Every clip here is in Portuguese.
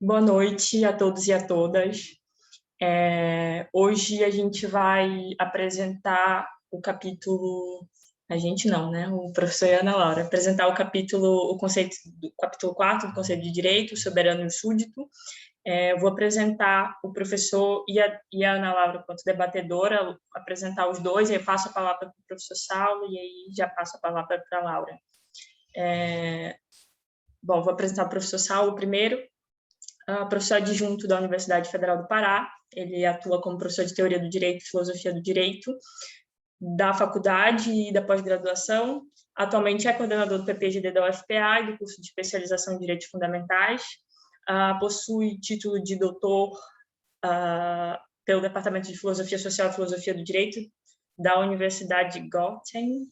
Boa noite a todos e a todas. Hoje a gente vai apresentar o capítulo... A gente não, né? O professor Ana Laura. Apresentar o conceito do capítulo 4 do Conceito de Direito, Soberano e Súdito. Eu vou apresentar o professor e a Ana Laura quanto debatedora, apresentar os dois, aí eu passo a palavra para o professor Saulo e aí já passo a palavra para a Laura. Bom, vou apresentar o professor Saulo primeiro. Professor adjunto da Universidade Federal do Pará. Ele atua como professor de Teoria do Direito e Filosofia do Direito da faculdade e da pós-graduação. Atualmente é coordenador do PPGD da UFPA e do curso de especialização em Direitos Fundamentais. Possui título de doutor pelo Departamento de Filosofia Social e Filosofia do Direito da Universidade de Göttingen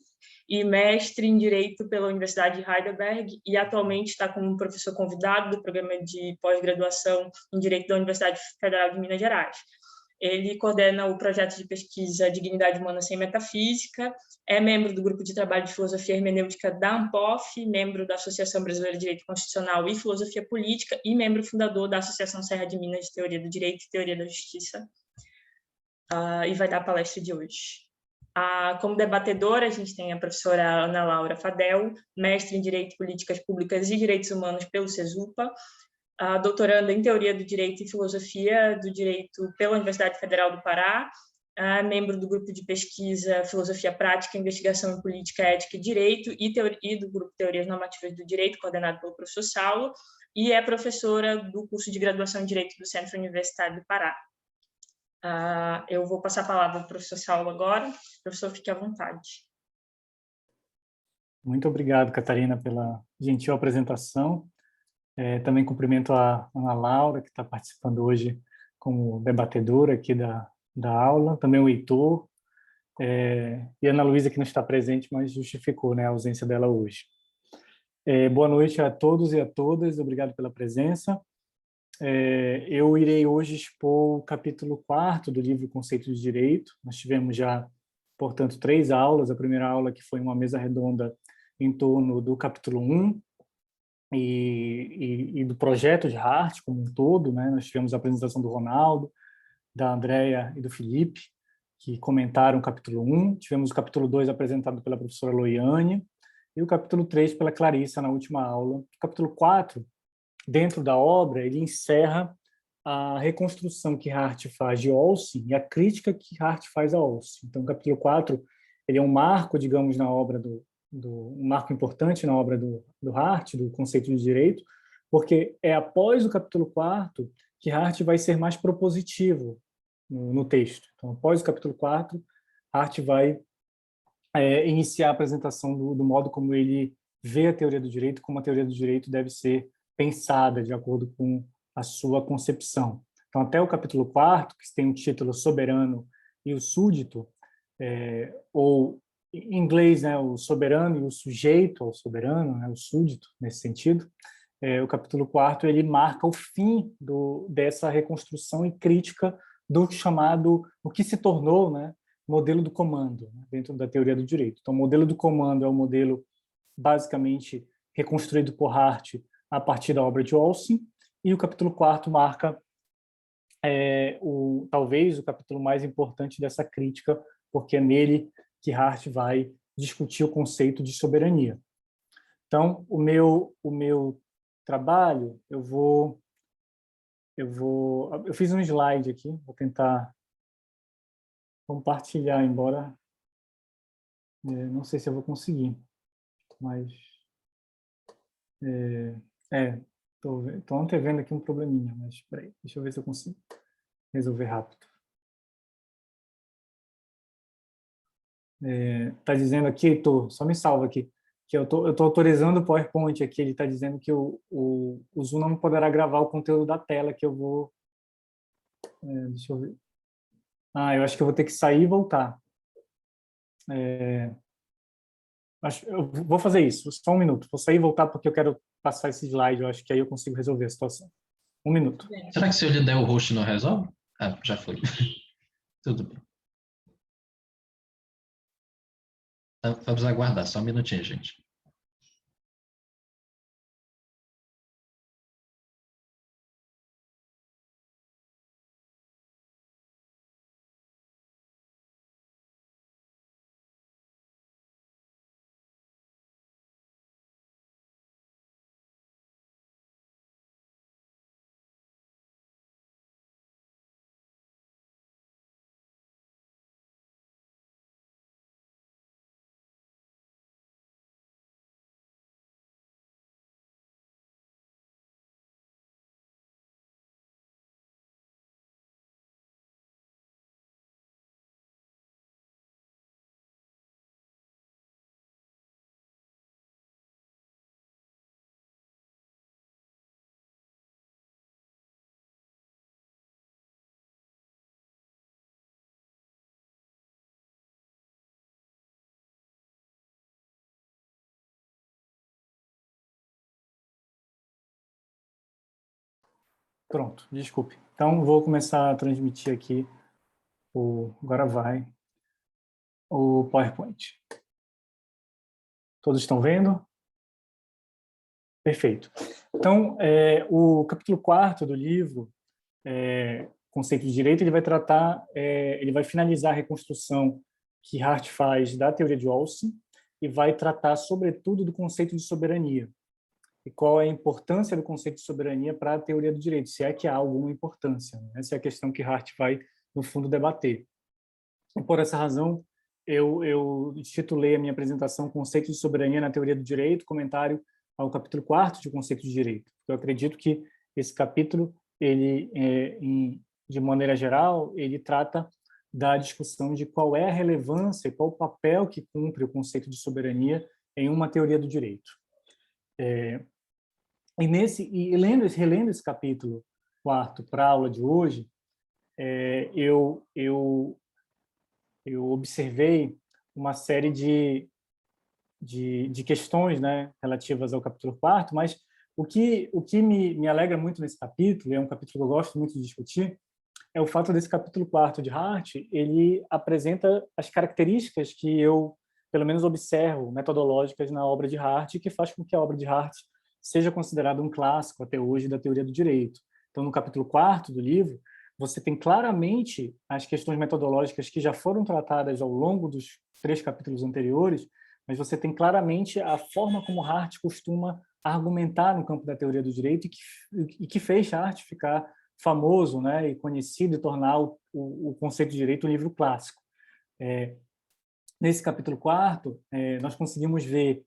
e mestre em Direito pela Universidade de Heidelberg e atualmente está como professor convidado do programa de pós-graduação em Direito da Universidade Federal de Minas Gerais. Ele coordena o projeto de pesquisa Dignidade Humana Sem Metafísica, é membro do Grupo de Trabalho de Filosofia Hermenêutica da ANPOF, membro da Associação Brasileira de Direito Constitucional e Filosofia Política e membro fundador da Associação Serra de Minas de Teoria do Direito e Teoria da Justiça. E vai dar a palestra de hoje. Como debatedora, a gente tem a professora Ana Laura Fadel, mestre em Direito, Políticas Públicas e Direitos Humanos pelo CESUPA, doutoranda em Teoria do Direito e Filosofia do Direito pela Universidade Federal do Pará, membro do grupo de pesquisa Filosofia Prática, Investigação em Política, Ética e Direito e do grupo Teorias Normativas do Direito, coordenado pelo professor Saulo, e é professora do curso de graduação em Direito do Centro Universitário do Pará. Eu vou passar a palavra para o professor Saulo agora. Professor, fique à vontade. Muito obrigado, Catarina, pela gentil apresentação. Também cumprimento a Ana Laura, que está participando hoje como debatedora aqui da aula, também o Heitor, e a Ana Luísa, que não está presente, mas justificou, né, a ausência dela hoje. Boa noite a todos e a todas, obrigado pela presença. Eu irei hoje expor o capítulo 4 do livro Conceito de Direito. Nós tivemos já, portanto, 3 aulas. A primeira aula que foi uma mesa redonda em torno do capítulo 1 e do projeto de Hart como um todo, né? Nós tivemos a apresentação do Ronaldo, da Andrea e do Felipe, que comentaram o capítulo 1. Tivemos o capítulo 2 apresentado pela professora Loiane e o capítulo 3 pela Clarissa na última aula. O capítulo 4, dentro da obra, ele encerra a reconstrução que Hart faz de Olsen e a crítica que Hart faz a Olsen. Então, o capítulo 4 ele é um marco, digamos, na obra um marco importante na obra do Hart, do conceito de direito, porque é após o capítulo 4 que Hart vai ser mais propositivo no texto. Então, após o capítulo 4, Hart vai iniciar a apresentação do modo como ele vê a teoria do direito, como a teoria do direito deve ser pensada de acordo com a sua concepção. Então, até o capítulo 4, que tem o título Soberano e o Súdito, ou em inglês, né, o soberano e o sujeito ao soberano, né, o súdito, nesse sentido, o capítulo 4 ele marca o fim dessa reconstrução e crítica do chamado, o que se tornou, né, modelo do comando, né, dentro da teoria do direito. Então, o modelo do comando é o modelo basicamente reconstruído por Hart a partir da obra de Olsen, e o capítulo 4 marca talvez o capítulo mais importante dessa crítica, porque é nele que Hart vai discutir o conceito de soberania. Então, o meu trabalho, eu fiz um slide aqui, vou tentar compartilhar, embora não sei se eu vou conseguir, mas estou antevendo aqui um probleminha, mas espera aí, deixa eu ver se eu consigo resolver rápido. Está dizendo aqui, Heitor, só me salva aqui, que eu tô autorizando o PowerPoint aqui, ele está dizendo que o Zoom não poderá gravar o conteúdo da tela que eu vou... deixa eu ver. Eu acho que eu vou ter que sair e voltar. Eu vou fazer isso, só um minuto. Vou sair e voltar porque eu quero passar esse slide, eu acho que aí eu consigo resolver a situação. Um minuto. Será que se eu lhe der o host não resolve? Já foi. Tudo bem. Vamos aguardar, só um minutinho, gente. Pronto, desculpe. Então, vou começar a transmitir aqui agora vai o PowerPoint. Todos estão vendo? Perfeito. Então, o capítulo 4º do livro, Conceito de Direito, ele vai tratar, ele vai finalizar a reconstrução que Hart faz da teoria de Walsh e vai tratar, sobretudo, do conceito de soberania. E qual é a importância do conceito de soberania para a teoria do direito, se é que há alguma importância. Essa é a questão que Hart vai, no fundo, debater. E, por essa razão, eu intitulei a minha apresentação Conceito de Soberania na Teoria do Direito, comentário ao capítulo 4º de Conceito de Direito. Eu acredito que esse capítulo, ele, de maneira geral, ele trata da discussão de qual é a relevância e qual o papel que cumpre o conceito de soberania em uma teoria do direito. Relendo esse capítulo 4º para a aula de hoje, eu observei uma série de questões, né, relativas ao capítulo 4º, mas o que me alegra muito nesse capítulo, é um capítulo que eu gosto muito de discutir, é o fato desse capítulo 4º de Hart, ele apresenta as características que eu, pelo menos, observo, metodológicas na obra de Hart, que faz com que a obra de Hart seja considerada um clássico até hoje da teoria do direito. Então, no capítulo 4º do livro, você tem claramente as questões metodológicas que já foram tratadas ao longo dos 3 capítulos anteriores, mas você tem claramente a forma como Hart costuma argumentar no campo da teoria do direito e que fez Hart ficar famoso, né, e conhecido e tornar o conceito de direito um livro clássico. Nesse capítulo 4º, nós conseguimos ver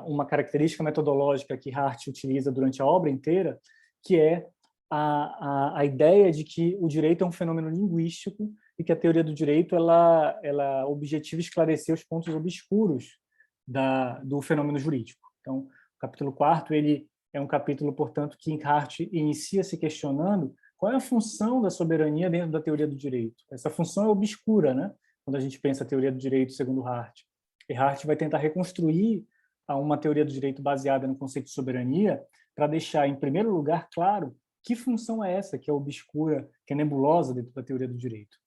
uma característica metodológica que Hart utiliza durante a obra inteira, que é a ideia de que o direito é um fenômeno linguístico e que a teoria do direito ela objetiva esclarecer os pontos obscuros do fenômeno jurídico. Então, o capítulo 4º ele é um capítulo, portanto, que Hart inicia se questionando qual é a função da soberania dentro da teoria do direito. Essa função é obscura, né? Quando a gente pensa a teoria do direito segundo Hart. E Hart vai tentar reconstruir uma teoria do direito baseada no conceito de soberania para deixar, em primeiro lugar, claro que função é essa que é obscura, que é nebulosa dentro da teoria do direito.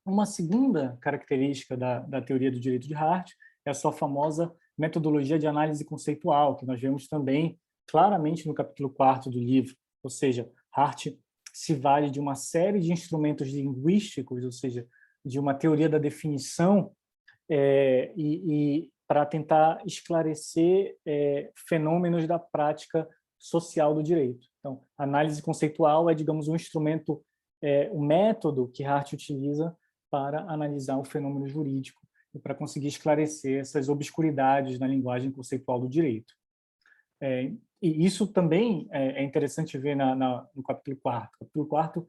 Uma segunda característica da teoria do direito de Hart é a sua famosa metodologia de análise conceitual, que nós vemos também claramente no capítulo 4º do livro. Ou seja, Hart se vale de uma série de instrumentos linguísticos, ou seja, de uma teoria da definição, e para tentar esclarecer fenômenos da prática social do direito. Então, a análise conceitual é, digamos, um instrumento, um método que Hart utiliza para analisar o fenômeno jurídico e para conseguir esclarecer essas obscuridades na linguagem conceitual do direito. E isso também é interessante ver no capítulo 4º. O capítulo 4º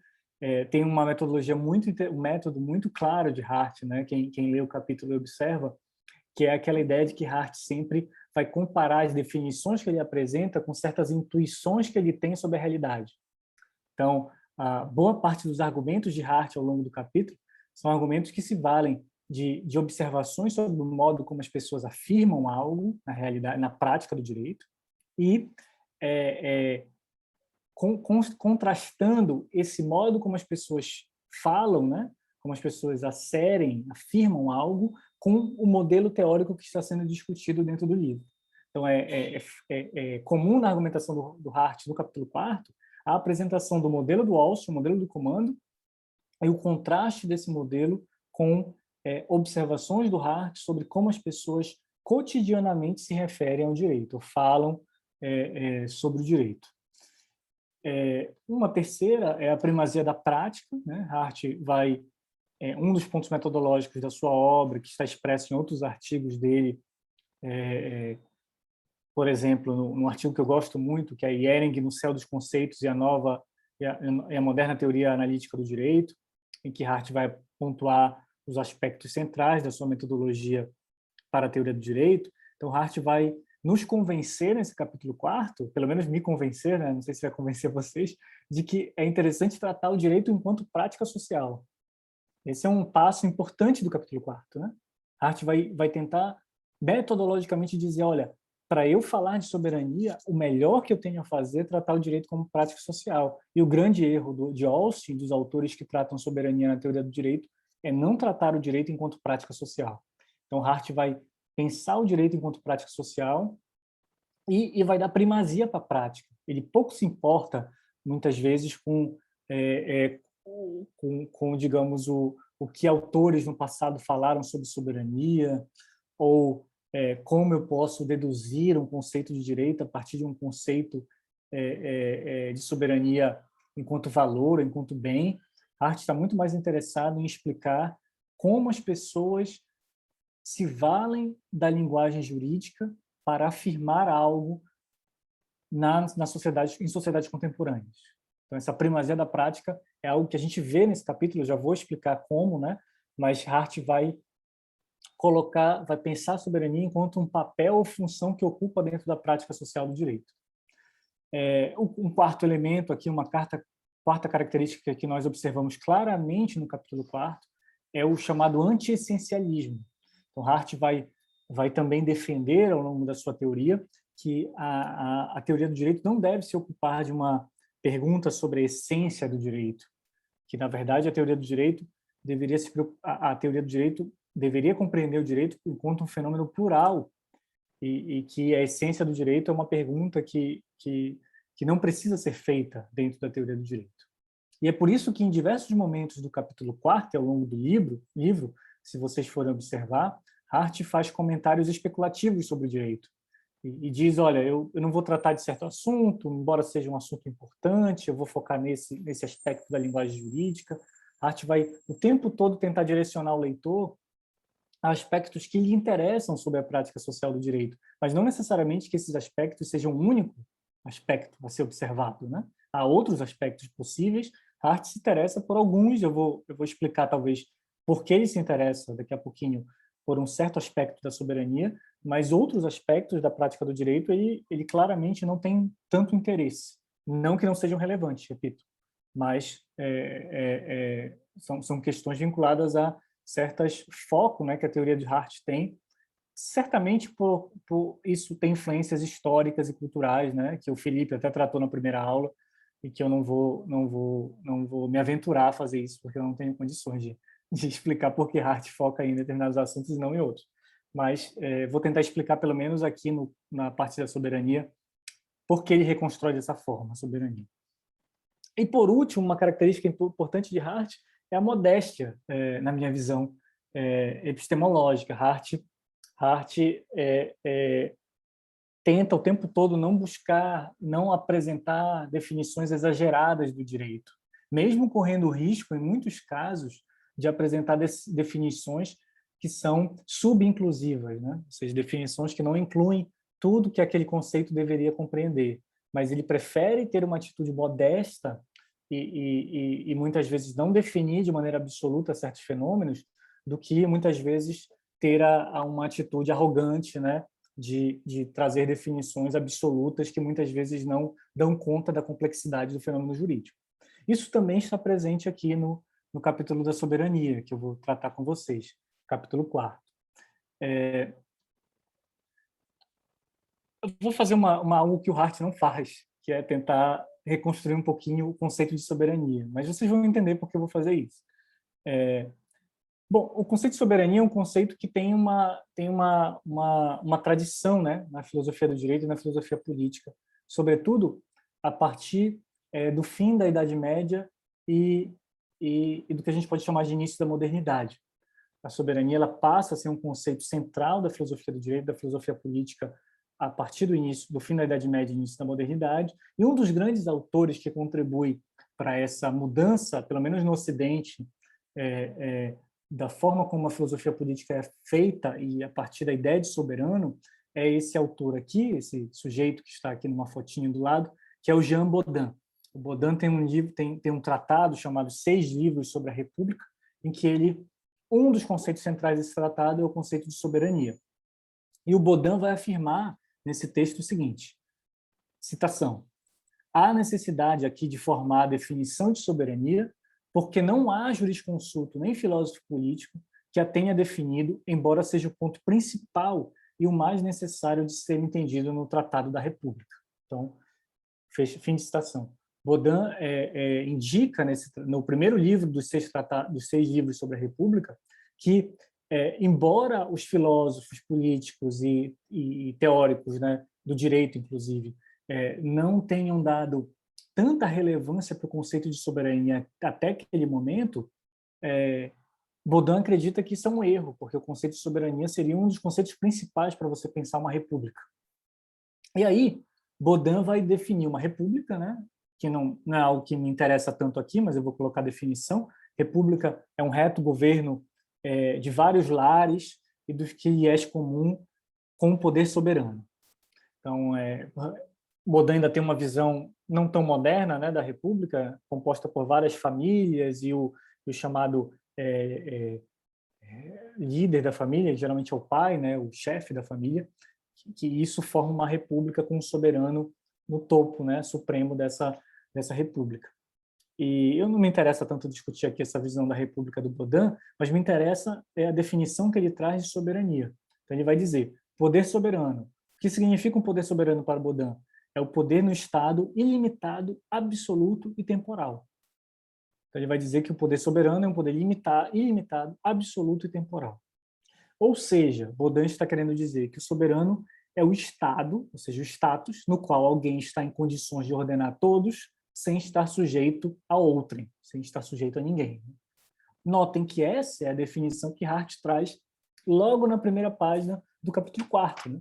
tem uma metodologia um método muito claro de Hart, né? Quem lê o capítulo observa que é aquela ideia de que Hart sempre vai comparar as definições que ele apresenta com certas intuições que ele tem sobre a realidade. Então, a boa parte dos argumentos de Hart ao longo do capítulo são argumentos que se valem de observações sobre o modo como as pessoas afirmam algo na realidade, na prática do direito, e contrastando esse modo como as pessoas falam, né, como as pessoas afirmam algo, com o modelo teórico que está sendo discutido dentro do livro. Então, é comum na argumentação do Hart, no capítulo 4º, a apresentação do modelo do Walsh, o modelo do comando, e o contraste desse modelo com observações do Hart sobre como as pessoas cotidianamente se referem ao direito, ou falam sobre o direito. Uma terceira é a primazia da prática, né? Hart vai um dos pontos metodológicos da sua obra, que está expresso em outros artigos dele, por exemplo, no artigo que eu gosto muito, que é Ehring no Céu dos Conceitos e a moderna teoria analítica do direito, em que Hart vai pontuar os aspectos centrais da sua metodologia para a teoria do direito. Então, Hart vai nos convencer nesse capítulo 4º, pelo menos me convencer, né? Não sei se vai convencer vocês, de que é interessante tratar o direito enquanto prática social. Esse é um passo importante do capítulo 4º, né? Hart vai tentar metodologicamente dizer, olha, para eu falar de soberania, o melhor que eu tenho a fazer é tratar o direito como prática social. E o grande erro de Austin, dos autores que tratam soberania na teoria do direito, é não tratar o direito enquanto prática social. Então, Hart vai pensar o direito enquanto prática social e vai dar primazia para a prática. Ele pouco se importa, muitas vezes, digamos, o que autores no passado falaram sobre soberania, ou como eu posso deduzir um conceito de direito a partir de um conceito de soberania enquanto valor, enquanto bem. Hart está muito mais interessado em explicar como as pessoas se valem da linguagem jurídica para afirmar algo na sociedade, em sociedades contemporâneas. Então, essa primazia da prática é algo que a gente vê nesse capítulo, eu já vou explicar como, né? Mas Hart vai pensar a soberania enquanto um papel ou função que ocupa dentro da prática social do direito. Um quarto elemento aqui, quarta característica que nós observamos claramente no capítulo 4 é o chamado anti-essencialismo. Então, Hart vai também defender, ao longo da sua teoria, que a teoria do direito não deve se ocupar de uma pergunta sobre a essência do direito, que, na verdade, a teoria do direito deveria compreender o direito enquanto um fenômeno plural e que a essência do direito é uma pergunta que não precisa ser feita dentro da teoria do direito. E é por isso que, em diversos momentos do capítulo 4, ao longo do livro, se vocês forem observar, Hart faz comentários especulativos sobre o direito e diz, olha, eu não vou tratar de certo assunto, embora seja um assunto importante, eu vou focar nesse aspecto da linguagem jurídica. Hart vai o tempo todo tentar direcionar o leitor a aspectos que lhe interessam sobre a prática social do direito, mas não necessariamente que esses aspectos sejam o único aspecto a ser observado, né? Há outros aspectos possíveis. Hart se interessa por alguns, eu vou explicar talvez por que ele se interessa daqui a pouquinho por um certo aspecto da soberania, mas outros aspectos da prática do direito ele claramente não tem tanto interesse. Não que não sejam relevantes, repito, mas são questões vinculadas a certos focos, né, que a teoria de Hart tem. Certamente por isso tem influências históricas e culturais, né, que o Felipe até tratou na primeira aula e que eu não vou me aventurar a fazer isso porque eu não tenho condições de explicar por que Hart foca em determinados assuntos e não em outros. Mas vou tentar explicar pelo menos aqui na parte da soberania por que ele reconstrói dessa forma a soberania. E por último, uma característica importante de Hart é a modéstia, na minha visão epistemológica. Hart tenta o tempo todo não apresentar definições exageradas do direito, mesmo correndo o risco, em muitos casos, de apresentar definições que são subinclusivas, né? Ou seja, definições que não incluem tudo que aquele conceito deveria compreender. Mas ele prefere ter uma atitude modesta e muitas vezes não definir de maneira absoluta certos fenômenos, do que muitas vezes ter uma atitude arrogante, né, de trazer definições absolutas que muitas vezes não dão conta da complexidade do fenômeno jurídico. Isso também está presente aqui no capítulo da soberania, que eu vou tratar com vocês, capítulo 4. Eu vou fazer algo que o Hart não faz, que é tentar reconstruir um pouquinho o conceito de soberania, mas vocês vão entender por que eu vou fazer isso. Bom, o conceito de soberania é um conceito que tem uma tradição, né, na filosofia do direito e na filosofia política, sobretudo a partir do fim da Idade Média e do que a gente pode chamar de início da modernidade. A soberania ela passa a ser um conceito central da filosofia do direito, da filosofia política, a partir do fim da Idade Média e início da modernidade. E um dos grandes autores que contribui para essa mudança, pelo menos no Ocidente, da forma como a filosofia política é feita e a partir da ideia de soberano, é esse autor aqui, esse sujeito que está aqui numa fotinha do lado, que é o Jean Bodin. O Bodin tem um livro, tem um tratado chamado 6 livros sobre a República, em que um dos conceitos centrais desse tratado é o conceito de soberania. E o Bodin vai afirmar nesse texto o seguinte, citação: há necessidade aqui de formar a definição de soberania, porque não há jurisconsulto nem filósofo político que a tenha definido, embora seja o ponto principal e o mais necessário de ser entendido no Tratado da República. Então, fim de citação. Baudin indica, no primeiro livro dos 6 livros sobre a República, que, embora os filósofos políticos e teóricos, né, do direito, inclusive, não tenham dado tanta relevância para o conceito de soberania até aquele momento, Baudin acredita que isso é um erro, porque o conceito de soberania seria um dos conceitos principais para você pensar uma república. E aí, Baudin vai definir uma república, né, que não é algo que me interessa tanto aqui, mas eu vou colocar a definição. República é um reto governo de vários lares e dos que é comum com o poder soberano. Então, Baudin ainda tem uma visão não tão moderna, né, da república, composta por várias famílias e o chamado líder da família, geralmente é o pai, né, o chefe da família, que isso forma uma república com um soberano no topo, né, supremo dessa república. E eu não me interessa tanto discutir aqui essa visão da república do Baudin, mas me interessa a definição que ele traz de soberania. Então ele vai dizer, poder soberano. O que significa um poder soberano para Baudin? É o poder no Estado ilimitado, absoluto e temporal. Então ele vai dizer que o poder soberano é um poder ilimitado, absoluto e temporal. Ou seja, Baudin está querendo dizer que o soberano é o Estado, ou seja, o status, no qual alguém está em condições de ordenar todos, sem estar sujeito a outrem, sem estar sujeito a ninguém. Notem que essa é a definição que Hart traz logo na primeira página do capítulo 4. Né?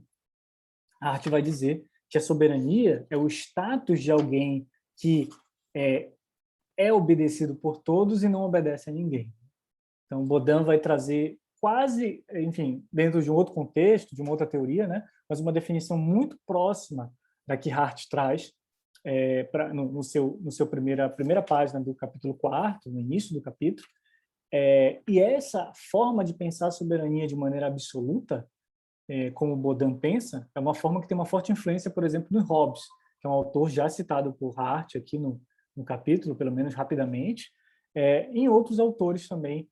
Hart vai dizer que a soberania é o status de alguém que é obedecido por todos e não obedece a ninguém. Então, Baudin vai trazer quase, enfim, dentro de um outro contexto, de uma outra teoria, né? Mas uma definição muito próxima da que Hart traz no seu primeira página do capítulo 4, no início do capítulo. E essa forma de pensar a soberania de maneira absoluta, como Baudin pensa, é uma forma que tem uma forte influência, por exemplo, no Hobbes, que é um autor já citado por Hart aqui no capítulo, pelo menos rapidamente, em outros autores também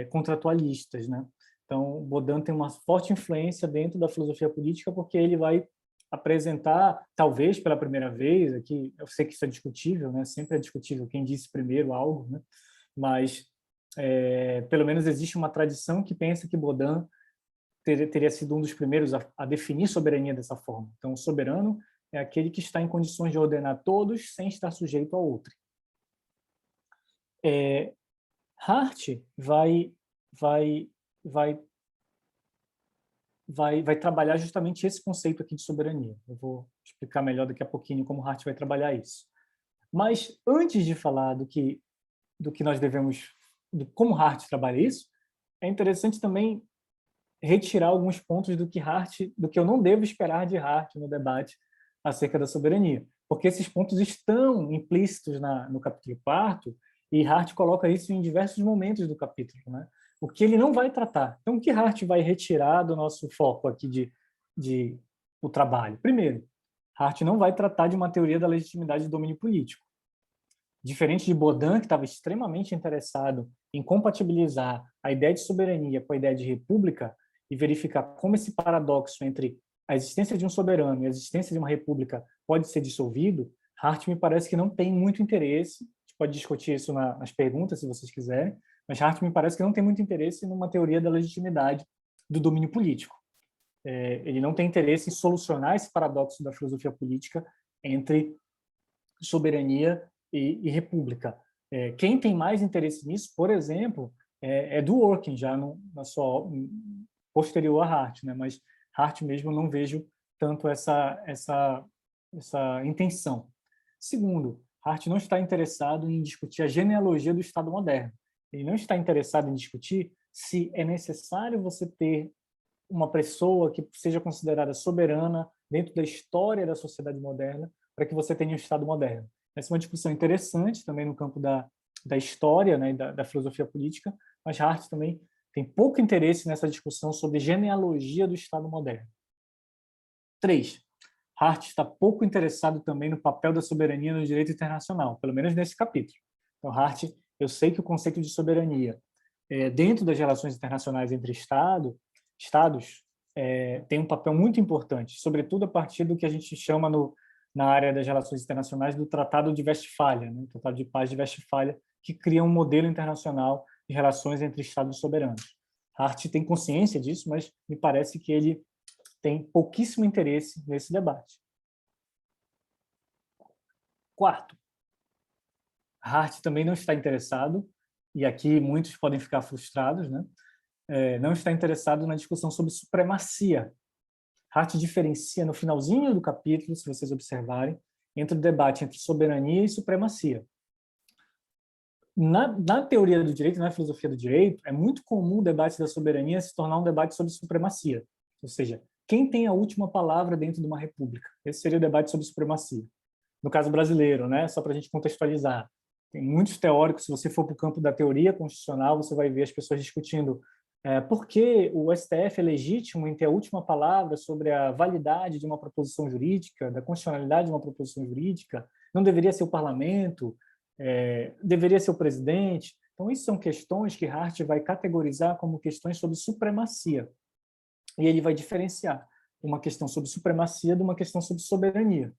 contratualistas, né? Então, Baudin tem uma forte influência dentro da filosofia política porque ele vai apresentar, talvez pela primeira vez, aqui eu sei que isso é discutível, né? Sempre é discutível quem disse primeiro algo, né? Mas pelo menos existe uma tradição que pensa que Baudin teria sido um dos primeiros a definir soberania dessa forma. Então, o soberano é aquele que está em condições de ordenar todos sem estar sujeito a outro. Hart vai trabalhar justamente esse conceito aqui de soberania. Eu vou explicar melhor daqui a pouquinho como Hart vai trabalhar isso. Mas antes de falar do que nós devemos, de como Hart trabalha isso, é interessante também retirar alguns pontos do que eu não devo esperar de Hart no debate acerca da soberania, porque esses pontos estão implícitos no capítulo 4 e Hart coloca isso em diversos momentos do capítulo, né? O que ele não vai tratar. Então, o que Hart vai retirar do nosso foco aqui de o trabalho? Primeiro, Hart não vai tratar de uma teoria da legitimidade do domínio político. Diferente de Baudin, que estava extremamente interessado em compatibilizar a ideia de soberania com a ideia de república e verificar como esse paradoxo entre a existência de um soberano e a existência de uma república pode ser dissolvido, Hart me parece que não tem muito interesse, a gente pode discutir isso nas perguntas, se vocês quiserem, mas Hart me parece que não tem muito interesse numa teoria da legitimidade do domínio político. Ele não tem interesse em solucionar esse paradoxo da filosofia política entre soberania e república. Quem tem mais interesse nisso, por exemplo, é Dworkin, já na sua posterior a Hart, né? Mas Hart mesmo não vejo tanto essa intenção. Segundo, Hart não está interessado em discutir a genealogia do Estado moderno. Ele não está interessado em discutir se é necessário você ter uma pessoa que seja considerada soberana dentro da história da sociedade moderna para que você tenha um Estado moderno. Essa é uma discussão interessante também no campo da história, né, e da filosofia política, mas Hart também tem pouco interesse nessa discussão sobre genealogia do Estado moderno. 3. Hart está pouco interessado também no papel da soberania no direito internacional, pelo menos nesse capítulo. Então, Hart, eu sei que o conceito de soberania dentro das relações internacionais entre Estados, tem um papel muito importante, sobretudo a partir do que a gente chama na área das relações internacionais do Tratado de Westfália, né? O Tratado de Paz de Westfália, que cria um modelo internacional de relações entre Estados soberanos. Hart tem consciência disso, mas me parece que ele tem pouquíssimo interesse nesse debate. Quarto, Hart também não está interessado, e aqui muitos podem ficar frustrados, né? Não está interessado na discussão sobre supremacia. Hart diferencia no finalzinho do capítulo, se vocês observarem, entre o debate entre soberania e supremacia. Na teoria do direito, na filosofia do direito, é muito comum o debate da soberania se tornar um debate sobre supremacia, ou seja, quem tem a última palavra dentro de uma república. Esse seria o debate sobre supremacia. No caso brasileiro, né, só para a gente contextualizar, tem muitos teóricos, se você for para o campo da teoria constitucional, você vai ver as pessoas discutindo por que o STF é legítimo em ter a última palavra sobre a validade de uma proposição jurídica, da constitucionalidade de uma proposição jurídica, não deveria ser o parlamento, deveria ser o presidente. Então, isso são questões que Hart vai categorizar como questões sobre supremacia. E ele vai diferenciar uma questão sobre supremacia de uma questão sobre soberania.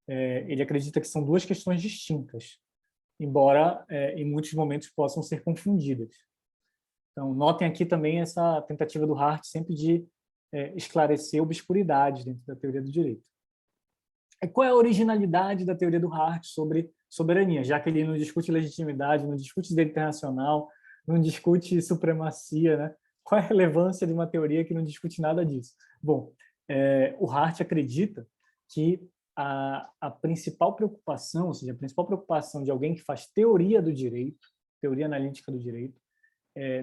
Ele acredita que são duas questões distintas, embora em muitos momentos possam ser confundidas. Então, notem aqui também essa tentativa do Hart sempre de esclarecer obscuridades dentro da teoria do direito. E qual é a originalidade da teoria do Hart sobre soberania, já que ele não discute legitimidade, não discute direito internacional, não discute supremacia, né? Qual é a relevância de uma teoria que não discute nada disso? Bom, o Hart acredita que a principal preocupação, ou seja, a principal preocupação de alguém que faz teoria do direito, teoria analítica do direito,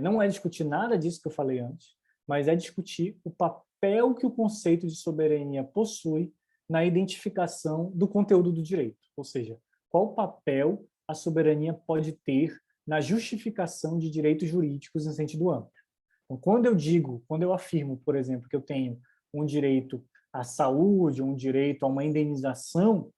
não é discutir nada disso que eu falei antes, mas é discutir o papel que o conceito de soberania possui na identificação do conteúdo do direito, ou seja, qual papel a soberania pode ter na justificação de direitos jurídicos em sentido amplo. Então, quando eu afirmo, por exemplo, que eu tenho um direito à saúde, um direito a uma indenização,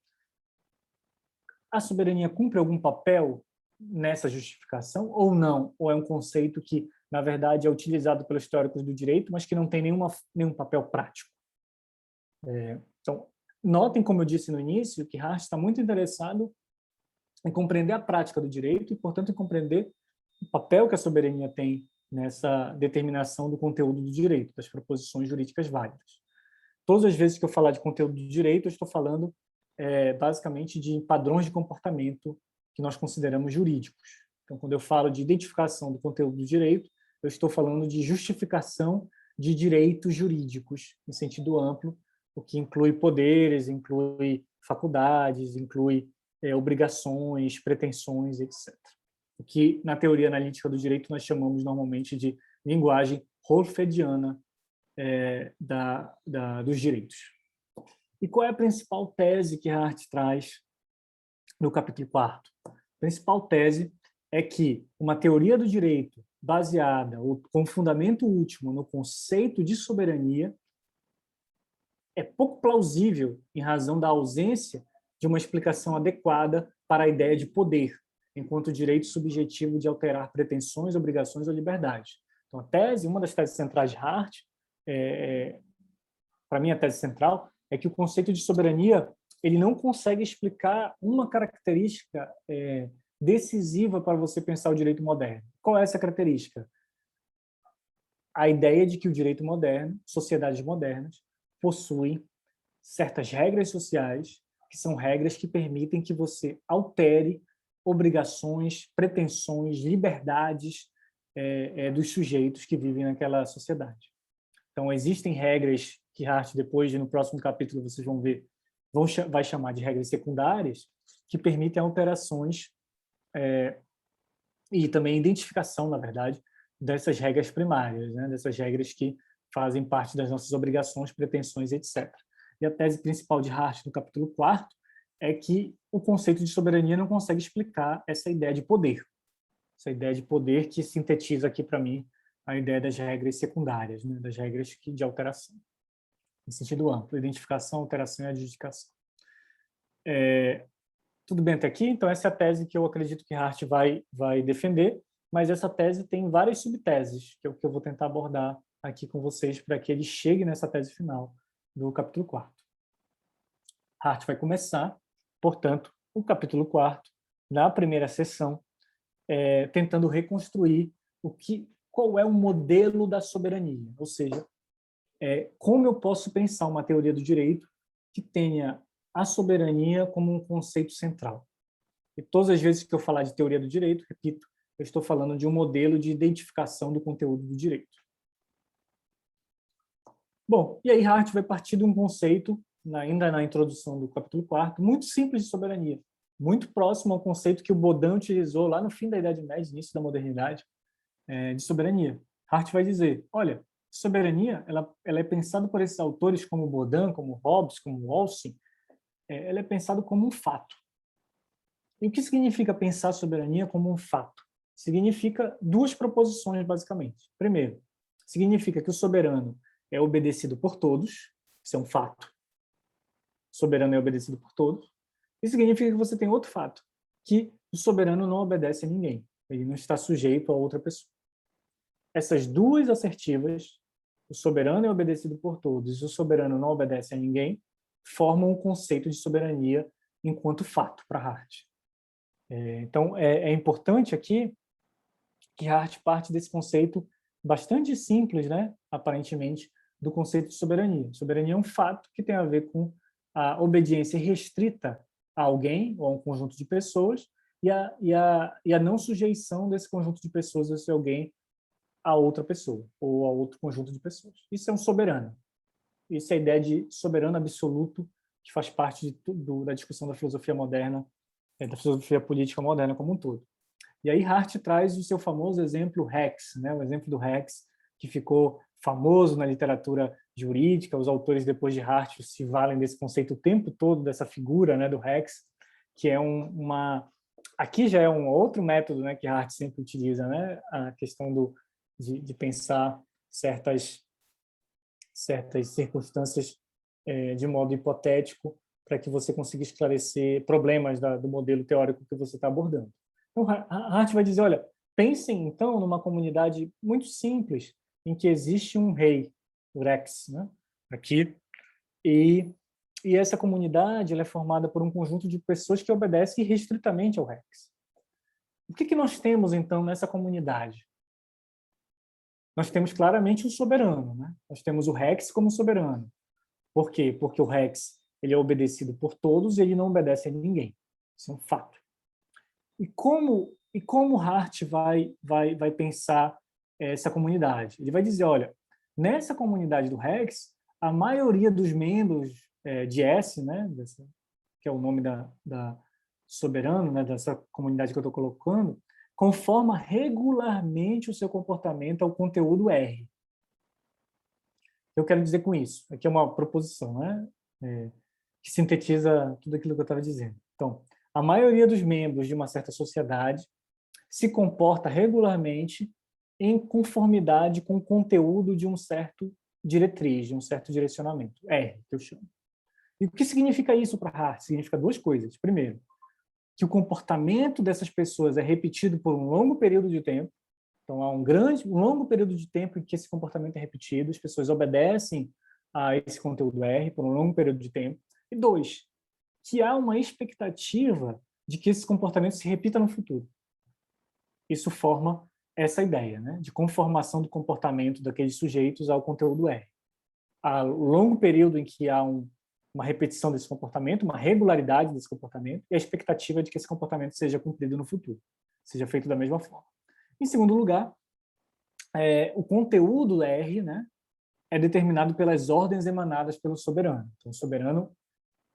a soberania cumpre algum papel nessa justificação ou não? Ou é um conceito que, na verdade, é utilizado pelos teóricos do direito, mas que não tem nenhum papel prático? Então, notem, como eu disse no início, que Hart está muito interessado em compreender a prática do direito e, portanto, em compreender o papel que a soberania tem nessa determinação do conteúdo do direito, das proposições jurídicas válidas. Todas as vezes que eu falar de conteúdo do direito, eu estou falando basicamente de padrões de comportamento que nós consideramos jurídicos. Então, quando eu falo de identificação do conteúdo do direito, eu estou falando de justificação de direitos jurídicos, em sentido amplo, o que inclui poderes, inclui faculdades, inclui obrigações, pretensões, etc. O que, na teoria analítica do direito, nós chamamos normalmente de linguagem holfediana dos direitos. E qual é a principal tese que Hart traz no capítulo 4º? A principal tese é que uma teoria do direito baseada ou com fundamento último no conceito de soberania é pouco plausível em razão da ausência de uma explicação adequada para a ideia de poder, enquanto direito subjetivo de alterar pretensões, obrigações ou liberdades. Então, uma das teses centrais de Hart, para mim a tese central, é que o conceito de soberania ele não consegue explicar uma característica decisiva para você pensar o direito moderno. Qual é essa característica? A ideia de que o direito moderno, sociedades modernas, possuem certas regras sociais, que são regras que permitem que você altere obrigações, pretensões, liberdades dos sujeitos que vivem naquela sociedade. Então, existem regras que Hart, depois, no próximo capítulo, vocês vão ver, vai chamar de regras secundárias, que permitem alterações e também identificação, na verdade, dessas regras primárias, né? Dessas regras que fazem parte das nossas obrigações, pretensões, etc. E a tese principal de Hart, no capítulo 4º, é que o conceito de soberania não consegue explicar essa ideia de poder. Essa ideia de poder que sintetiza aqui, para mim, a ideia das regras secundárias, né? Das regras de alteração, em sentido amplo, identificação, alteração e adjudicação. Tudo bem até aqui? Então, essa é a tese que eu acredito que Hart vai defender, mas essa tese tem várias subteses, que é o que eu vou tentar abordar aqui com vocês para que ele chegue nessa tese final do capítulo 4º. Hart vai começar, portanto, o capítulo 4º, na primeira sessão, tentando reconstruir qual é o modelo da soberania, ou seja, como eu posso pensar uma teoria do direito que tenha a soberania como um conceito central. E todas as vezes que eu falar de teoria do direito, repito, eu estou falando de um modelo de identificação do conteúdo do direito. Bom, e aí Hart vai partir de um conceito, ainda na introdução do capítulo 4º, muito simples de soberania, muito próximo ao conceito que o Baudin utilizou lá no fim da Idade Média, início da modernidade, de soberania. Hart vai dizer, olha, soberania, ela é pensada por esses autores como Baudin, como Hobbes, como Walsin, ela é pensada como um fato. E o que significa pensar soberania como um fato? Significa duas proposições, basicamente. Primeiro, significa que o soberano é obedecido por todos, isso é um fato. O soberano é obedecido por todos. E significa que você tem outro fato, que o soberano não obedece a ninguém, ele não está sujeito a outra pessoa. Essas duas assertivas, o soberano é obedecido por todos e o soberano não obedece a ninguém, formam um conceito de soberania enquanto fato para Hart. Então, é importante aqui que Hart parte desse conceito bastante simples, né, aparentemente, do conceito de soberania. Soberania é um fato que tem a ver com a obediência restrita a alguém ou a um conjunto de pessoas e a não sujeição desse conjunto de pessoas, desse alguém, a outra pessoa ou a outro conjunto de pessoas. Isso é um soberano. Isso é a ideia de soberano absoluto que faz parte da discussão da filosofia moderna, da filosofia política moderna como um todo. E aí Hart traz o seu famoso exemplo Rex, né? O exemplo do Rex, que ficou famoso na literatura jurídica. Os autores depois de Hart se valem desse conceito o tempo todo, dessa figura, né, do Rex, que é aqui já é um outro método, né, que Hart sempre utiliza, né? A questão de pensar certas circunstâncias de modo hipotético para que você consiga esclarecer problemas do modelo teórico que você está abordando. Então, Hart vai dizer, olha, pensem, então, numa comunidade muito simples, em que existe um rei, o Rex, né, aqui, e essa comunidade ela é formada por um conjunto de pessoas que obedecem restritamente ao Rex. O que nós temos, então, nessa comunidade? Nós temos claramente um soberano, né? Nós temos o Rex como soberano. Por quê? Porque o Rex ele é obedecido por todos e ele não obedece a ninguém. Isso é um fato. E como Hart vai pensar essa comunidade? Ele vai dizer, olha, nessa comunidade do Rex, a maioria dos membros de S, né, que é o nome da soberano, né, dessa comunidade que eu estou colocando, conforma regularmente o seu comportamento ao conteúdo R. Eu quero dizer com isso, aqui é uma proposição, né, que sintetiza tudo aquilo que eu estava dizendo. Então, a maioria dos membros de uma certa sociedade se comporta regularmente em conformidade com o conteúdo de um certo diretriz, de um certo direcionamento, R, que eu chamo. E o que significa isso para Hart? Significa duas coisas. Primeiro, que o comportamento dessas pessoas é repetido por um longo período de tempo. Então, há um longo período de tempo em que esse comportamento é repetido, as pessoas obedecem a esse conteúdo R por um longo período de tempo. E dois, que há uma expectativa de que esse comportamento se repita no futuro. Isso forma essa ideia, né, de conformação do comportamento daqueles sujeitos ao conteúdo R. Há um longo período em que há uma repetição desse comportamento, uma regularidade desse comportamento, e a expectativa de que esse comportamento seja cumprido no futuro, seja feito da mesma forma. Em segundo lugar, o conteúdo R, né, é determinado pelas ordens emanadas pelo soberano. Então, o soberano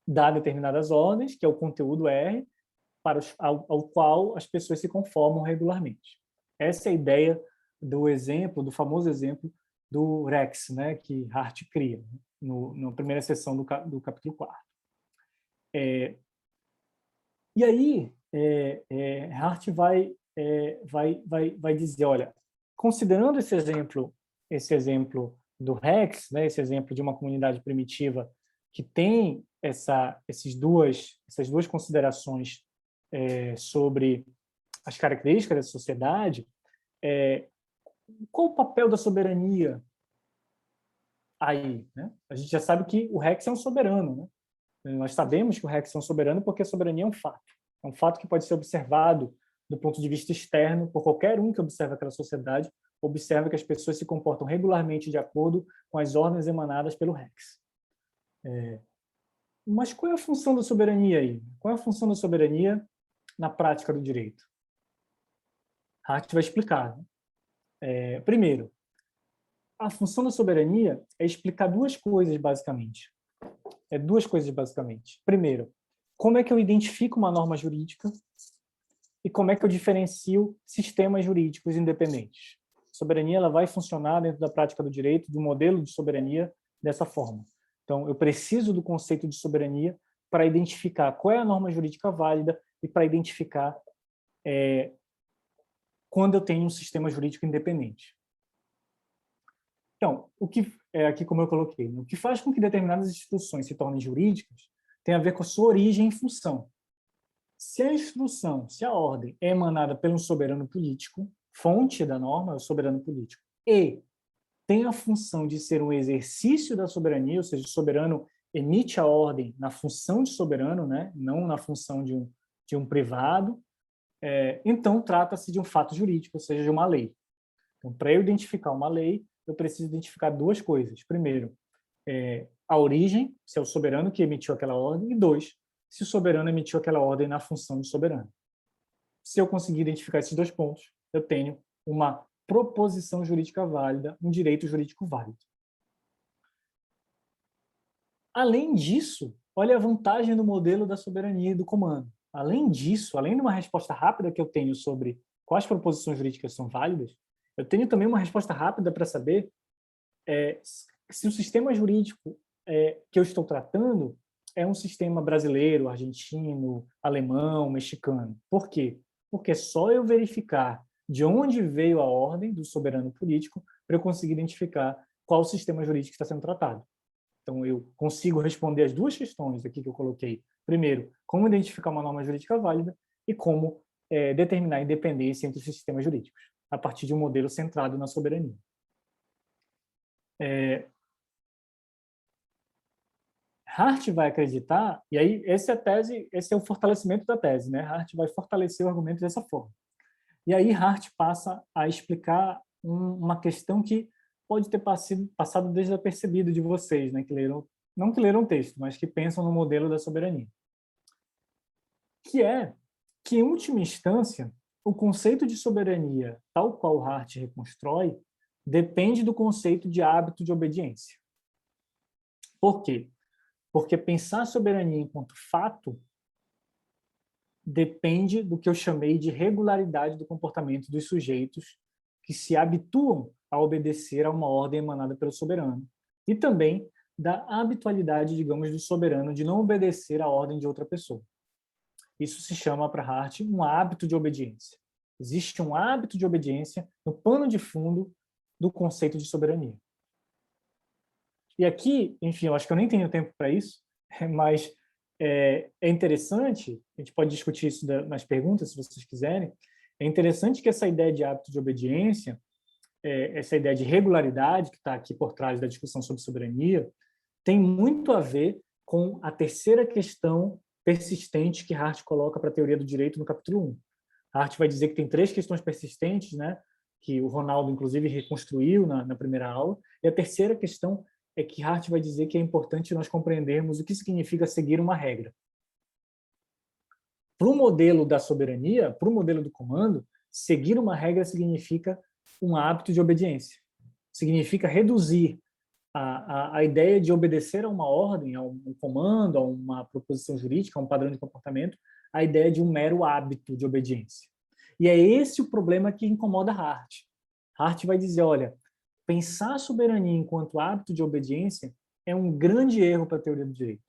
dá determinadas ordens, que é o conteúdo R, ao qual as pessoas se conformam regularmente. Essa é a ideia do famoso exemplo do Rex, né, que Hart cria na primeira seção do capítulo 4º. E aí, Hart vai dizer, olha, considerando esse exemplo do Rex, né, esse exemplo de uma comunidade primitiva que tem essas duas considerações sobre as características da sociedade, qual o papel da soberania aí, né? A gente já sabe que o Rex é um soberano, né? Nós sabemos que o Rex é um soberano porque a soberania é um fato. É um fato que pode ser observado do ponto de vista externo por qualquer um que observa aquela sociedade, observa que as pessoas se comportam regularmente de acordo com as ordens emanadas pelo Rex. Mas qual é a função da soberania aí? Qual é a função da soberania na prática do direito? Hart vai explicar. Primeiro, a função da soberania é explicar duas coisas, basicamente. Primeiro, como é que eu identifico uma norma jurídica e como é que eu diferencio sistemas jurídicos independentes. A soberania ela vai funcionar dentro da prática do direito, do modelo de soberania, dessa forma. Então, eu preciso do conceito de soberania para identificar qual é a norma jurídica válida e para identificar quando eu tenho um sistema jurídico independente. Então, o que aqui como eu coloquei, o que faz com que determinadas instituições se tornem jurídicas tem a ver com a sua origem e função. Se a instrução, se a ordem é emanada pelo soberano político, fonte da norma é o soberano político, e tem a função de ser um exercício da soberania, ou seja, o soberano emite a ordem na função de soberano, né, não na função de um privado, então trata-se de um fato jurídico, ou seja, de uma lei. Então, para eu identificar uma lei, eu preciso identificar duas coisas. Primeiro, a origem, se é o soberano que emitiu aquela ordem, e dois, se o soberano emitiu aquela ordem na função de soberano. Se eu conseguir identificar esses dois pontos, eu tenho uma proposição jurídica válida, um direito jurídico válido. Além disso, olha a vantagem do modelo da soberania e do comando. Além disso, além de uma resposta rápida que eu tenho sobre quais proposições jurídicas são válidas, eu tenho também uma resposta rápida para saber se o sistema jurídico que eu estou tratando é um sistema brasileiro, argentino, alemão, mexicano. Por quê? Porque é só eu verificar de onde veio a ordem do soberano político para eu conseguir identificar qual sistema jurídico está sendo tratado. Então, eu consigo responder as duas questões aqui que eu coloquei. Primeiro, como identificar uma norma jurídica válida e como determinar a independência entre os sistemas jurídicos, a partir de um modelo centrado na soberania. Hart vai acreditar, e aí essa é a tese, esse é o fortalecimento da tese, né? Hart vai fortalecer o argumento dessa forma. E aí Hart passa a explicar uma questão que pode ter passado desapercebido de vocês, né? Não que leram o texto, mas que pensam no modelo da soberania. Que é que, em última instância, o conceito de soberania, tal qual Hart reconstrói, depende do conceito de hábito de obediência. Por quê? Porque pensar a soberania enquanto fato depende do que eu chamei de regularidade do comportamento dos sujeitos que se habituam a obedecer a uma ordem emanada pelo soberano, e também da habitualidade, digamos, do soberano de não obedecer à ordem de outra pessoa. Isso se chama, para Hart, um hábito de obediência. Existe um hábito de obediência no pano de fundo do conceito de soberania. E aqui, enfim, eu acho que eu nem tenho tempo para isso, mas é interessante, a gente pode discutir isso nas perguntas, se vocês quiserem, é interessante que essa ideia de hábito de obediência, essa ideia de regularidade que está aqui por trás da discussão sobre soberania, tem muito a ver com a terceira questão persistente que Hart coloca para a teoria do direito no capítulo 1. Hart vai dizer que tem 3 questões persistentes, né, que o Ronaldo, inclusive, reconstruiu na primeira aula, e a terceira questão é que Hart vai dizer que é importante nós compreendermos o que significa seguir uma regra. Para o modelo da soberania, para o modelo do comando, seguir uma regra significa um hábito de obediência. Significa reduzir a ideia de obedecer a uma ordem, a um comando, a uma proposição jurídica, a um padrão de comportamento, a ideia de um mero hábito de obediência. E é esse o problema que incomoda Hart. Hart vai dizer, olha, pensar a soberania enquanto hábito de obediência é um grande erro para a teoria do direito.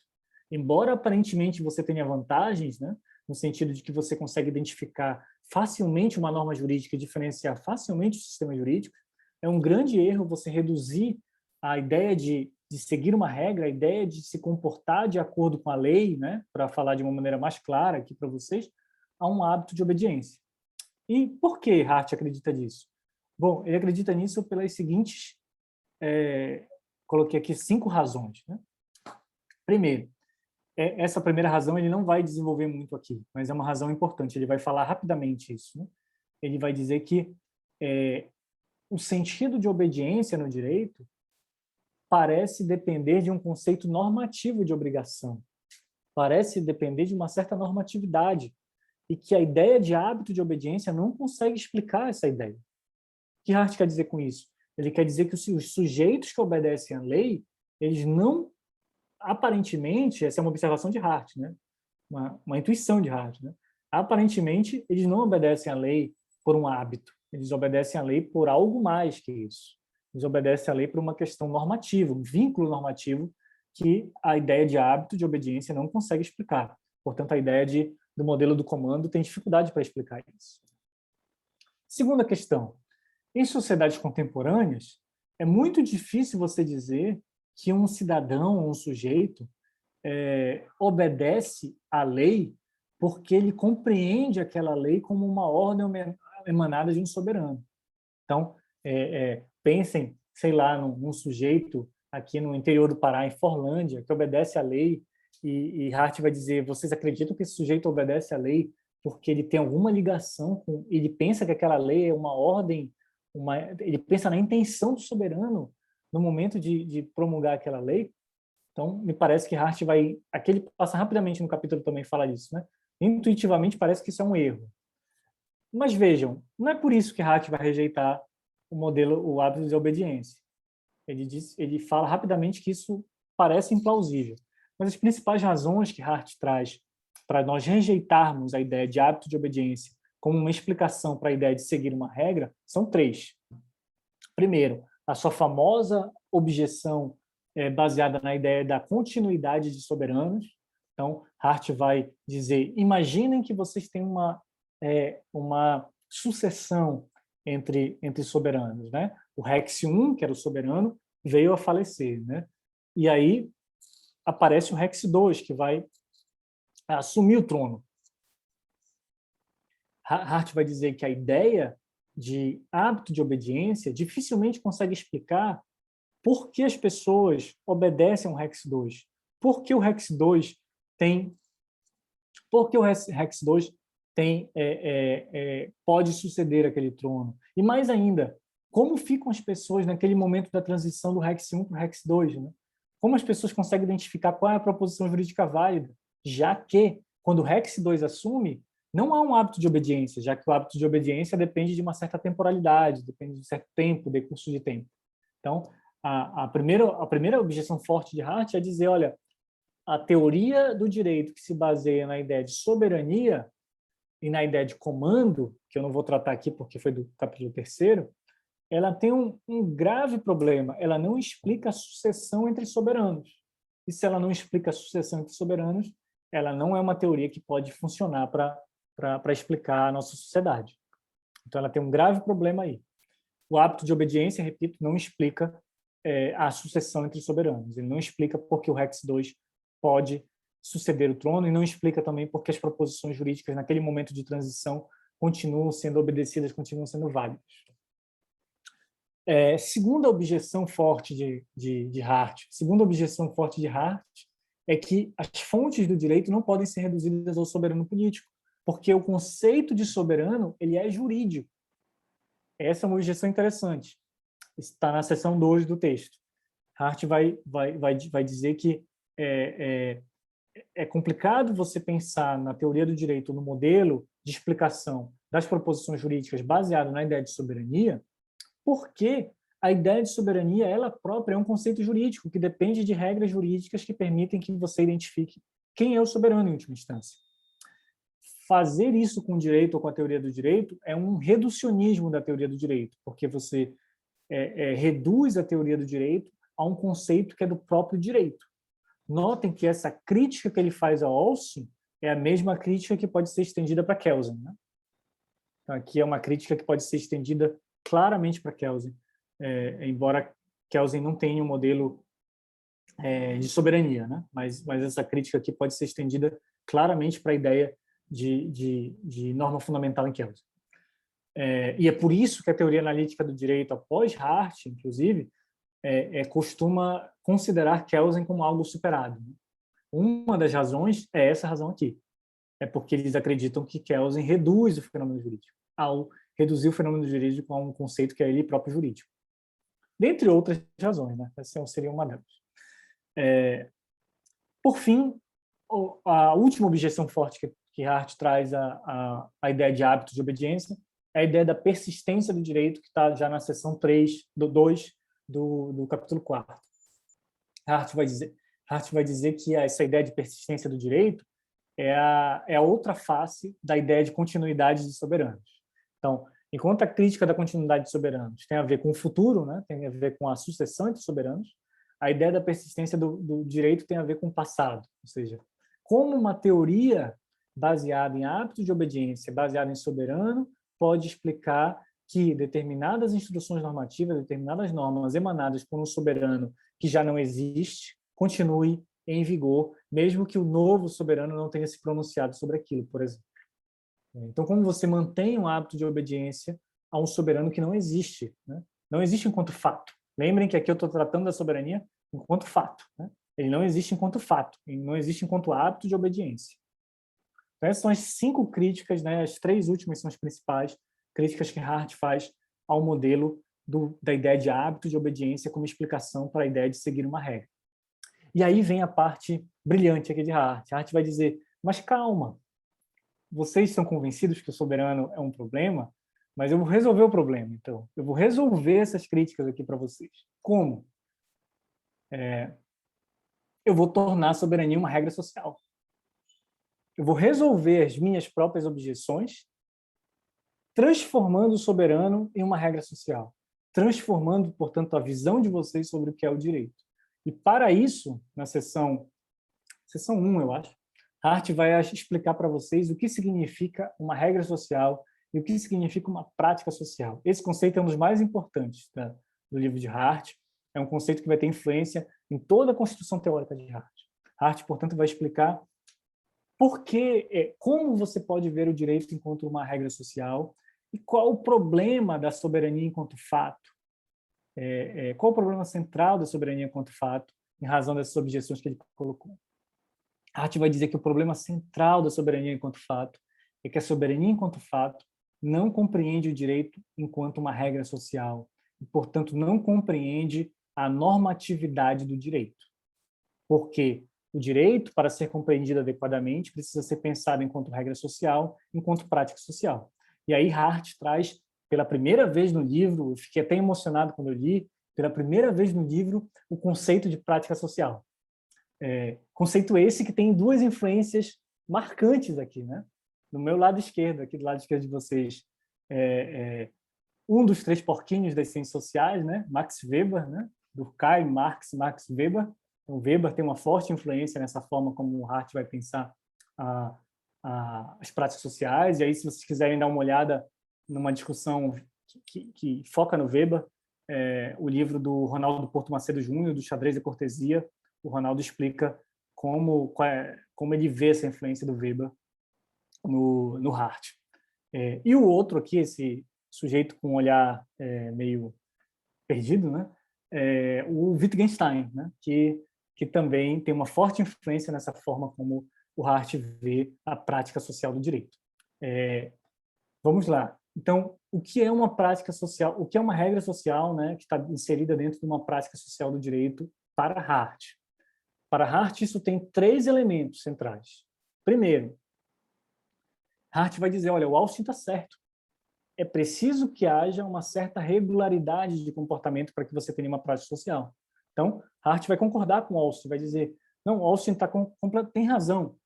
Embora aparentemente você tenha vantagens, né, no sentido de que você consegue identificar facilmente uma norma jurídica e diferenciar facilmente o sistema jurídico, é um grande erro você reduzir a ideia de seguir uma regra, a ideia de se comportar de acordo com a lei, né, para falar de uma maneira mais clara aqui para vocês, a um hábito de obediência. E por que Hart acredita nisso? Bom, ele acredita nisso pelas seguintes coloquei aqui 5 razões, né? Primeiro, essa primeira razão ele não vai desenvolver muito aqui, mas é uma razão importante. Ele vai falar rapidamente isso, né? Ele vai dizer que o sentido de obediência no direito parece depender de um conceito normativo de obrigação, parece depender de uma certa normatividade, e que a ideia de hábito de obediência não consegue explicar essa ideia. O que Hart quer dizer com isso? Ele quer dizer que os sujeitos que obedecem à lei, eles não, aparentemente, essa é uma observação de Hart, né? Uma intuição de Hart, né? Aparentemente, eles não obedecem à lei por um hábito, eles obedecem à lei por algo mais que isso. Eles obedecem à lei por uma questão normativa, um vínculo normativo que a ideia de hábito de obediência não consegue explicar. Portanto, a ideia do modelo do comando tem dificuldade para explicar isso. Segunda questão. Em sociedades contemporâneas, é muito difícil você dizer que um cidadão, um sujeito, obedece à lei porque ele compreende aquela lei como uma ordem emanada de um soberano. Então, pensem, sei lá, num sujeito aqui no interior do Pará, em Forlândia, que obedece à lei, e Hart vai dizer, vocês acreditam que esse sujeito obedece à lei porque ele tem alguma ligação com... Ele pensa que aquela lei é uma ordem, ele pensa na intenção do soberano no momento de promulgar aquela lei? Então, me parece que Hart vai... Aqui ele passa rapidamente no capítulo também fala disso, né? Intuitivamente parece que isso é um erro. Mas vejam, não é por isso que Hart vai rejeitar o hábito de obediência. Ele fala rapidamente que isso parece implausível. Mas as principais razões que Hart traz para nós rejeitarmos a ideia de hábito de obediência como uma explicação para a ideia de seguir uma regra são 3. Primeiro, a sua famosa objeção baseada na ideia da continuidade de soberanos. Então, Hart vai dizer, imaginem que vocês têm uma sucessão entre soberanos, né? O Rex I, que era o soberano, veio a falecer, né? E aí aparece o Rex II, que vai assumir o trono. Hart vai dizer que a ideia de hábito de obediência dificilmente consegue explicar por que as pessoas obedecem ao Rex II. Por que o Rex II pode suceder aquele trono? E mais ainda, como ficam as pessoas naquele momento da transição do Rex I para o Rex II? Né? Como as pessoas conseguem identificar qual é a proposição jurídica válida? Já que, quando o Rex II assume, não há um hábito de obediência, já que o hábito de obediência depende de uma certa temporalidade, depende de um certo tempo, decurso de tempo. Então, a primeira objeção forte de Hart é dizer, olha, a teoria do direito que se baseia na ideia de soberania e na ideia de comando, que eu não vou tratar aqui porque foi do capítulo 3º, ela tem um grave problema. Ela não explica a sucessão entre soberanos. E se ela não explica a sucessão entre soberanos, ela não é uma teoria que pode funcionar para explicar a nossa sociedade. Então, ela tem um grave problema aí. O hábito de obediência, repito, não explica a sucessão entre soberanos. Ele não explica porque o Rex II pode suceder o trono e não explica também porque as proposições jurídicas naquele momento de transição continuam sendo obedecidas, continuam sendo válidas. Segunda objeção forte de Hart é que as fontes do direito não podem ser reduzidas ao soberano político, porque o conceito de soberano ele é jurídico. Essa é uma objeção interessante. Está na seção 2 do texto. Hart vai dizer que é complicado você pensar na teoria do direito, no modelo de explicação das proposições jurídicas baseado na ideia de soberania, porque a ideia de soberania, ela própria, é um conceito jurídico que depende de regras jurídicas que permitem que você identifique quem é o soberano em última instância. Fazer isso com o direito ou com a teoria do direito é um reducionismo da teoria do direito, porque você reduz a teoria do direito a um conceito que é do próprio direito. Notem que essa crítica que ele faz ao Olson é a mesma crítica que pode ser estendida para Kelsen. Né? Então, aqui é uma crítica que pode ser estendida claramente para Kelsen, embora Kelsen não tenha um modelo de soberania, né? mas essa crítica aqui pode ser estendida claramente para a ideia de norma fundamental em Kelsen. E é por isso que a teoria analítica do direito, após Hart, inclusive, costuma considerar Kelsen como algo superado. Uma das razões é essa razão aqui. É porque eles acreditam que Kelsen reduz o fenômeno jurídico, ao reduzir o fenômeno jurídico a um conceito que é ele próprio jurídico. Dentre outras razões, né? Essa seria uma delas. Por fim, a última objeção forte que Hart traz à ideia de hábito de obediência é a ideia da persistência do direito, que está já na seção 2 do capítulo 4. Hart vai dizer que essa ideia de persistência do direito é a outra face da ideia de continuidade de soberanos. Então, enquanto a crítica da continuidade de soberanos tem a ver com o futuro, né, tem a ver com a sucessão entre soberanos, a ideia da persistência do direito tem a ver com o passado, ou seja, como uma teoria baseada em hábitos de obediência, baseada em soberano, pode explicar que determinadas instruções normativas, determinadas normas emanadas por um soberano que já não existe, continue em vigor, mesmo que o novo soberano não tenha se pronunciado sobre aquilo, por exemplo. Então, como você mantém um hábito de obediência a um soberano que não existe, né? Não existe enquanto fato. Lembrem que aqui eu estou tratando da soberania enquanto fato, né? Ele não existe enquanto fato, ele não existe enquanto hábito de obediência. Então, essas são as 5 críticas, né? As 3 últimas são as principais críticas que Hart faz ao modelo da ideia de hábito de obediência como explicação para a ideia de seguir uma regra. E aí vem a parte brilhante aqui de Hart. Hart vai dizer, mas calma, vocês estão convencidos que o soberano é um problema, mas eu vou resolver o problema, então. Eu vou resolver essas críticas aqui para vocês. Como? Eu vou tornar a soberania uma regra social. Eu vou resolver as minhas próprias objeções, transformando o soberano em uma regra social. Transformando, portanto, a visão de vocês sobre o que é o direito. E para isso, na seção 1, eu acho, Hart vai explicar para vocês o que significa uma regra social e o que significa uma prática social. Esse conceito é um dos mais importantes do livro de Hart. É um conceito que vai ter influência em toda a construção teórica de Hart. Hart, portanto, vai explicar como você pode ver o direito enquanto uma regra social e qual o problema da soberania enquanto fato. Qual o problema central da soberania enquanto fato, em razão dessas objeções que ele colocou. Hart vai dizer que o problema central da soberania enquanto fato é que a soberania enquanto fato não compreende o direito enquanto uma regra social e, portanto, não compreende a normatividade do direito. Porque o direito, para ser compreendido adequadamente, precisa ser pensado enquanto regra social, enquanto prática social. E aí Hart traz, pela primeira vez no livro, eu fiquei até emocionado quando eu li, pela primeira vez no livro, o conceito de prática social. Conceito esse que tem 2 influências marcantes aqui, né? No meu lado esquerdo, aqui do lado esquerdo de vocês, um dos 3 porquinhos das ciências sociais, né? Max Weber, né? Durkheim, Marx, Max Weber. Então, Weber tem uma forte influência nessa forma como o Hart vai pensar as práticas sociais. E aí, se vocês quiserem dar uma olhada numa discussão que foca no Weber, o livro do Ronaldo Porto Macedo Júnior, do Xadrez e Cortesia, o Ronaldo explica como ele vê essa influência do Weber no Hart. E o outro aqui, esse sujeito com um olhar meio perdido, né? O Wittgenstein, né? Que também tem uma forte influência nessa forma como o Hart vê a prática social do direito. Vamos lá. Então, o que é uma prática social? O que é uma regra social, né, que está inserida dentro de uma prática social do direito para Hart? Para Hart, isso tem 3 elementos centrais. Primeiro, Hart vai dizer, olha, o Austin está certo. É preciso que haja uma certa regularidade de comportamento para que você tenha uma prática social. Então, Hart vai concordar com Austin, vai dizer, não, Austin tem razão.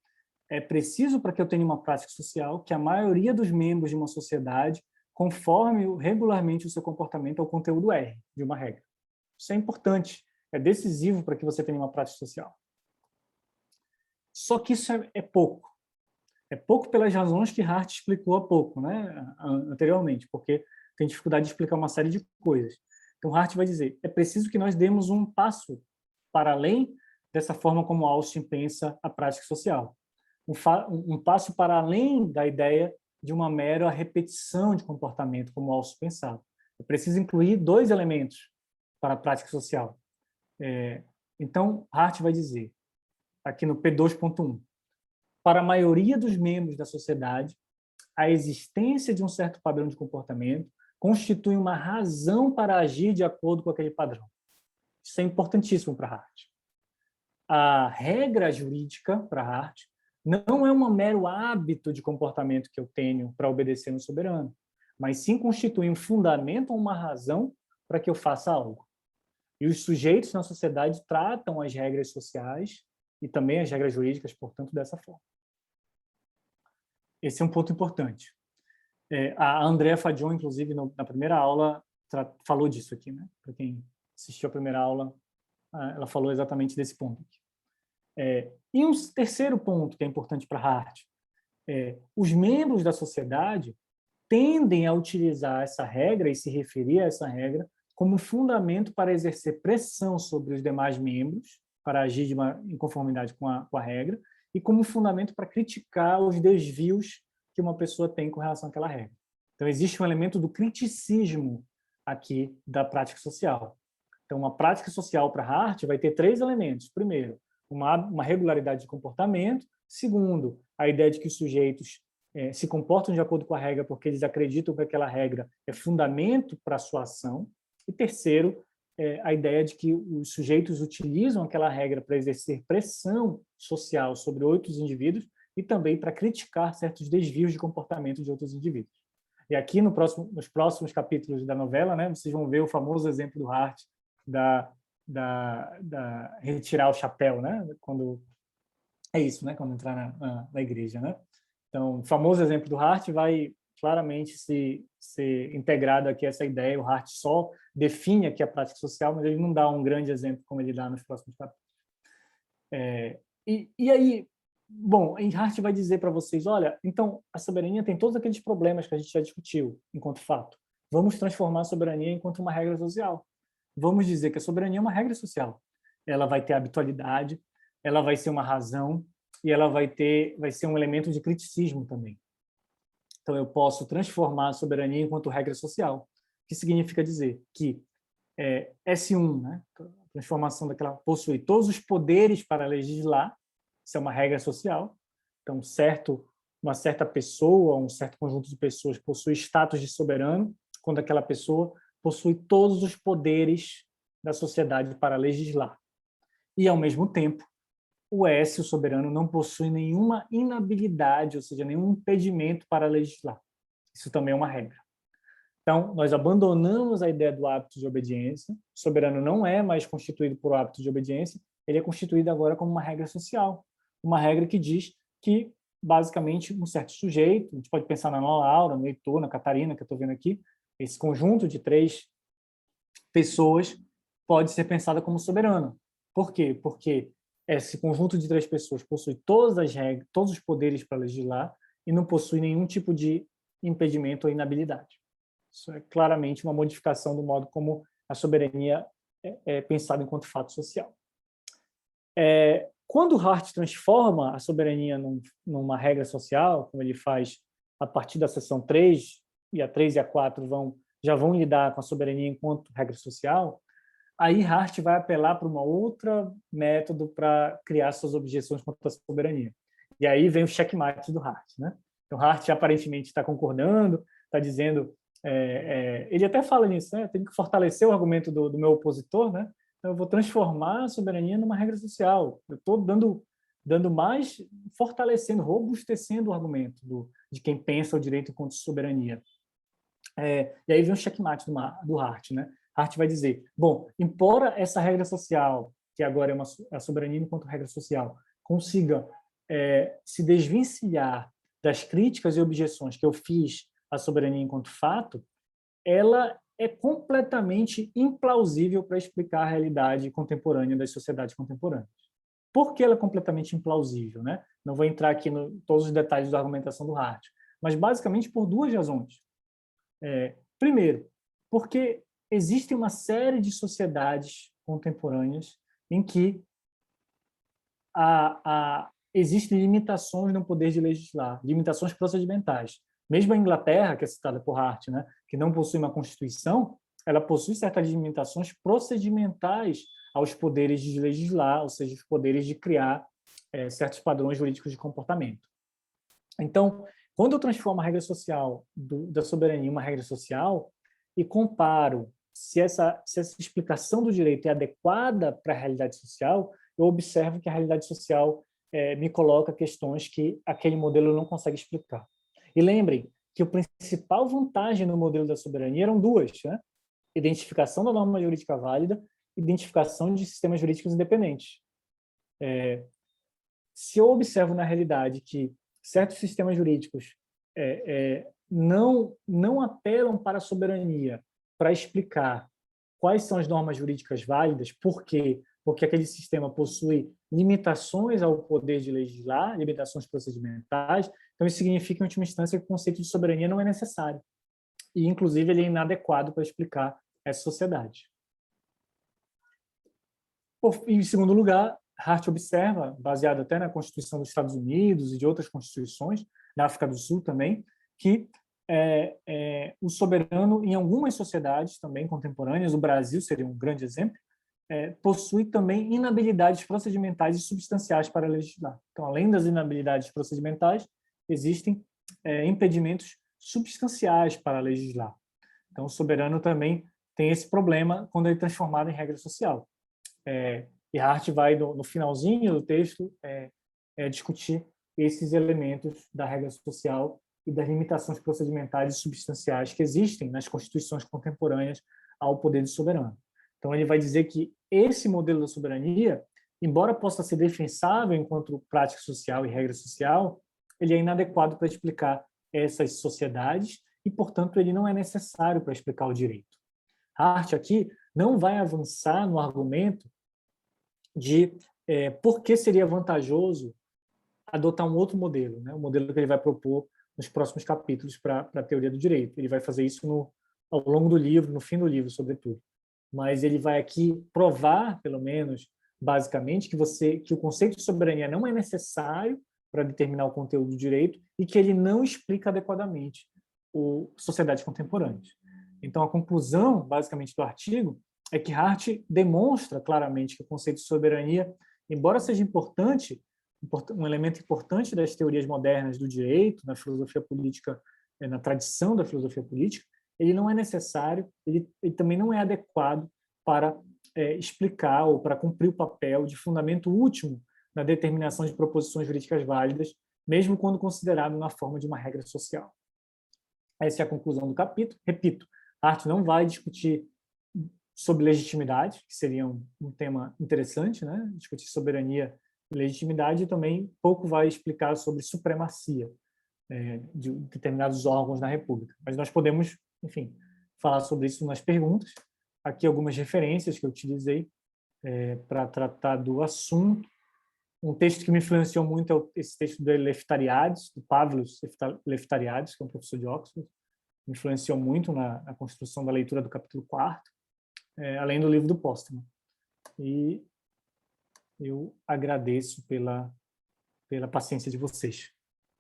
É preciso, para que eu tenha uma prática social, que a maioria dos membros de uma sociedade conforme regularmente o seu comportamento ao conteúdo R de uma regra. Isso é importante, é decisivo para que você tenha uma prática social. Só que isso é pouco. É pouco pelas razões que Hart explicou há pouco, né, anteriormente, porque tem dificuldade de explicar uma série de coisas. Então, Hart vai dizer, é preciso que nós demos um passo para além dessa forma como Austin pensa a prática social. Um passo para além da ideia de uma mera repetição de comportamento, como Austin pensava. É preciso incluir 2 elementos para a prática social. Então, Hart vai dizer, aqui no P2.1, para a maioria dos membros da sociedade, a existência de um certo padrão de comportamento constitui uma razão para agir de acordo com aquele padrão. Isso é importantíssimo para Hart. A regra jurídica para Hart não é um mero hábito de comportamento que eu tenho para obedecer no soberano, mas sim constitui um fundamento ou uma razão para que eu faça algo. E os sujeitos na sociedade tratam as regras sociais e também as regras jurídicas, portanto, dessa forma. Esse é um ponto importante. A Andrea Fajon, inclusive, na primeira aula, falou disso aqui, né? Para quem assistiu a primeira aula, ela falou exatamente desse ponto aqui. E um terceiro ponto que é importante para Hart, os membros da sociedade tendem a utilizar essa regra e se referir a essa regra como fundamento para exercer pressão sobre os demais membros, para agir em conformidade com a regra, e como fundamento para criticar os desvios que uma pessoa tem com relação àquela regra. Então, existe um elemento do criticismo aqui da prática social. Então, uma prática social para Hart vai ter 3 elementos. Primeiro, uma regularidade de comportamento. Segundo, a ideia de que os sujeitos se comportam de acordo com a regra porque eles acreditam que aquela regra é fundamento para a sua ação. E terceiro, a ideia de que os sujeitos utilizam aquela regra para exercer pressão social sobre outros indivíduos e também para criticar certos desvios de comportamento de outros indivíduos. E aqui nos próximos capítulos da novela, né, vocês vão ver o famoso exemplo do Hart da retirar o chapéu, né, quando é isso, né, quando entrar na igreja, né? Então, o famoso exemplo do Hart vai claramente ser integrado aqui essa ideia. O Hart só define aqui a prática social, mas ele não dá um grande exemplo como ele dá nos próximos capítulos. E aí, bom, Hart vai dizer para vocês, olha, então a soberania tem todos aqueles problemas que a gente já discutiu enquanto fato. Vamos transformar a soberania enquanto uma regra social. Vamos dizer que a soberania é uma regra social. Ela vai ter habitualidade, ela vai ser uma razão e ela vai ser um elemento de criticismo também. Então, eu posso transformar a soberania enquanto regra social, que significa dizer que S1, né, a transformação daquela, possui todos os poderes para legislar, isso é uma regra social. Então, uma certa pessoa, um certo conjunto de pessoas possui status de soberano, quando aquela pessoa possui todos os poderes da sociedade para legislar. E, ao mesmo tempo, o S, o soberano, não possui nenhuma inabilidade, ou seja, nenhum impedimento para legislar. Isso também é uma regra. Então, nós abandonamos a ideia do hábito de obediência. O soberano não é mais constituído por hábito de obediência, ele é constituído agora como uma regra social. Uma regra que diz que, basicamente, um certo sujeito, a gente pode pensar na Ana Laura, no Heitor, na Catarina, que eu estou vendo aqui, esse conjunto de 3 pessoas pode ser pensada como soberano. Por quê? Porque esse conjunto de 3 pessoas possui todas as regras, todos os poderes para legislar e não possui nenhum tipo de impedimento ou inabilidade. Isso é claramente uma modificação do modo como a soberania é pensada enquanto fato social. Quando Hart transforma a soberania numa regra social, como ele faz a partir da seção 3, e a 3 e a 4 já vão lidar com a soberania enquanto regra social, aí Hart vai apelar para uma outra método para criar suas objeções contra a soberania. E aí vem o checkmate do Hart, né? Então, Hart aparentemente está concordando, está dizendo... ele até fala nisso, né? Tem que fortalecer o argumento do meu opositor, né? Então, eu vou transformar a soberania numa regra social. Eu estou dando mais, fortalecendo, robustecendo o argumento de quem pensa o direito enquanto soberania. E aí vem o checkmate do Hart, né? Hart vai dizer, bom, embora essa regra social, que agora é a soberania enquanto regra social, consiga se desvencilhar das críticas e objeções que eu fiz à soberania enquanto fato, ela é completamente implausível para explicar a realidade contemporânea das sociedades contemporâneas. Por que ela é completamente implausível, né? Não vou entrar aqui em todos os detalhes da argumentação do Hart, mas basicamente por 2 razões. Primeiro, porque existe uma série de sociedades contemporâneas em que existem limitações no poder de legislar, limitações procedimentais. Mesmo a Inglaterra, que é citada por Hart, né, que não possui uma constituição, ela possui certas limitações procedimentais aos poderes de legislar, ou seja, os poderes de criar certos padrões jurídicos de comportamento. Então, quando eu transformo a regra social da soberania em uma regra social e comparo se essa explicação do direito é adequada para a realidade social, eu observo que a realidade social me coloca questões que aquele modelo não consegue explicar. E lembrem que a principal vantagem no modelo da soberania eram duas, né? Identificação da norma jurídica válida, identificação de sistemas jurídicos independentes. Se eu observo na realidade que certos sistemas jurídicos não apelam para a soberania para explicar quais são as normas jurídicas válidas, por quê? Porque aquele sistema possui limitações ao poder de legislar, limitações procedimentais, então isso significa, em última instância, que o conceito de soberania não é necessário. E, inclusive, ele é inadequado para explicar essa sociedade. Em segundo lugar, Hart observa, baseado até na Constituição dos Estados Unidos e de outras constituições, na África do Sul também, que o soberano, em algumas sociedades também contemporâneas, o Brasil seria um grande exemplo, possui também inabilidades procedimentais e substanciais para legislar. Então, além das inabilidades procedimentais, existem impedimentos substanciais para legislar. Então, o soberano também tem esse problema quando ele é transformado em regra social. E Hart vai, no finalzinho do texto, discutir esses elementos da regra social e das limitações procedimentais e substanciais que existem nas constituições contemporâneas ao poder do soberano. Então, ele vai dizer que esse modelo da soberania, embora possa ser defensável enquanto prática social e regra social, ele é inadequado para explicar essas sociedades e, portanto, ele não é necessário para explicar o direito. Hart aqui não vai avançar no argumento de por que seria vantajoso adotar um outro modelo, né? O modelo que ele vai propor nos próximos capítulos para a teoria do direito. Ele vai fazer isso ao longo do livro, no fim do livro, sobretudo. Mas ele vai aqui provar, pelo menos, basicamente, que o conceito de soberania não é necessário para determinar o conteúdo do direito e que ele não explica adequadamente sociedades contemporâneas. Então, a conclusão, basicamente, do artigo é que Hart demonstra claramente que o conceito de soberania, embora seja importante, um elemento importante das teorias modernas do direito, na filosofia política, na tradição da filosofia política, ele não é necessário, ele também não é adequado para explicar ou para cumprir o papel de fundamento último na determinação de proposições jurídicas válidas, mesmo quando considerado na forma de uma regra social. Essa é a conclusão do capítulo. Repito, Hart não vai discutir sobre legitimidade, que seria um tema interessante, né? Discutir soberania e legitimidade, e também pouco vai explicar sobre supremacia de determinados órgãos da República. Mas nós podemos, enfim, falar sobre isso nas perguntas. Aqui algumas referências que eu utilizei para tratar do assunto. Um texto que me influenciou muito é esse texto do Leftariades, do Pavlos Leftariades, que é um professor de Oxford. Me influenciou muito na construção da leitura do capítulo 4º, além do livro do Postman. E eu agradeço pela paciência de vocês.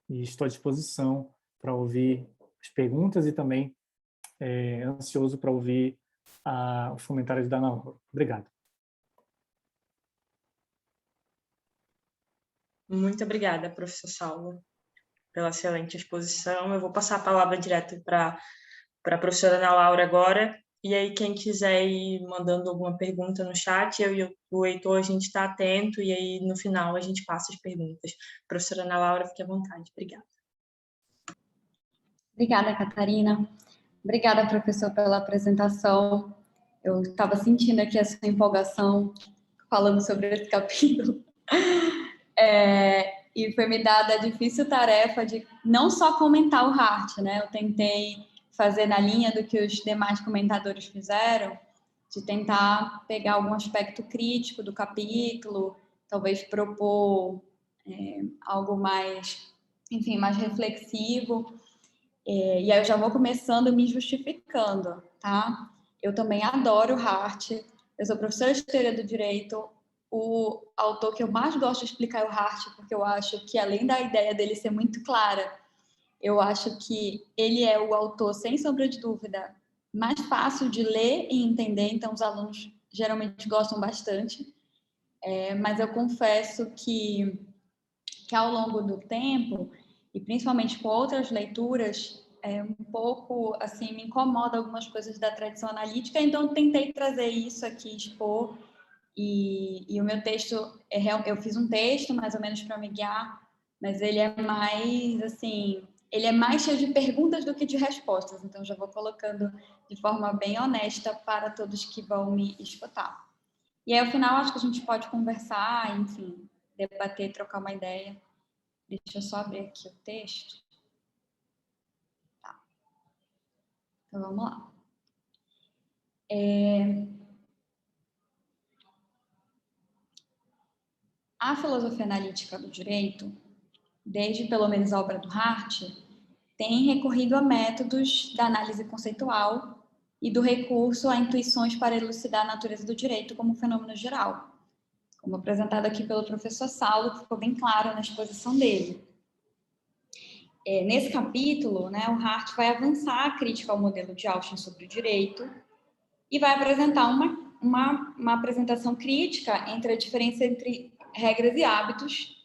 E estou à disposição para ouvir as perguntas e também ansioso para ouvir os comentários da Ana Laura. Obrigado. Muito obrigada, professor Saulo, pela excelente exposição. Eu vou passar a palavra direto para a professora Ana Laura agora. E aí, quem quiser ir mandando alguma pergunta no chat, eu e o Heitor, a gente está atento, e aí, no final, a gente passa as perguntas. Professora Ana Laura, fique à vontade. Obrigada. Obrigada, Catarina. Obrigada, professor, pela apresentação. Eu estava sentindo aqui a sua empolgação falando sobre esse capítulo. E foi me dada a difícil tarefa de não só comentar o Hart, né? Eu tentei fazer na linha do que os demais comentadores fizeram, de tentar pegar algum aspecto crítico do capítulo, talvez propor algo mais, enfim, mais reflexivo. E aí eu já vou começando me justificando, tá? Eu também adoro Hart, eu sou professora de Teoria do Direito. O autor que eu mais gosto de explicar é o Hart, porque eu acho que, além da ideia dele ser muito clara, eu acho que ele é o autor, sem sombra de dúvida, mais fácil de ler e entender, então os alunos geralmente gostam bastante, mas eu confesso que ao longo do tempo, e principalmente com outras leituras, um pouco, assim, me incomoda algumas coisas da tradição analítica, então eu tentei trazer isso aqui, expor, e o meu texto, eu fiz um texto mais ou menos para me guiar, mas ele é mais, assim, ele é mais cheio de perguntas do que de respostas, então já vou colocando de forma bem honesta para todos que vão me escutar. E aí, ao final, acho que a gente pode conversar, enfim, debater, trocar uma ideia. Deixa eu só abrir aqui o texto. Tá. Então, vamos lá. A filosofia analítica do direito, desde pelo menos a obra do Hart, tem recorrido a métodos da análise conceitual e do recurso a intuições para elucidar a natureza do direito como fenômeno geral, como apresentado aqui pelo professor Saulo, que ficou bem claro na exposição dele. Nesse capítulo, né, o Hart vai avançar a crítica ao modelo de Austin sobre o direito e vai apresentar uma apresentação crítica entre a diferença entre regras e hábitos,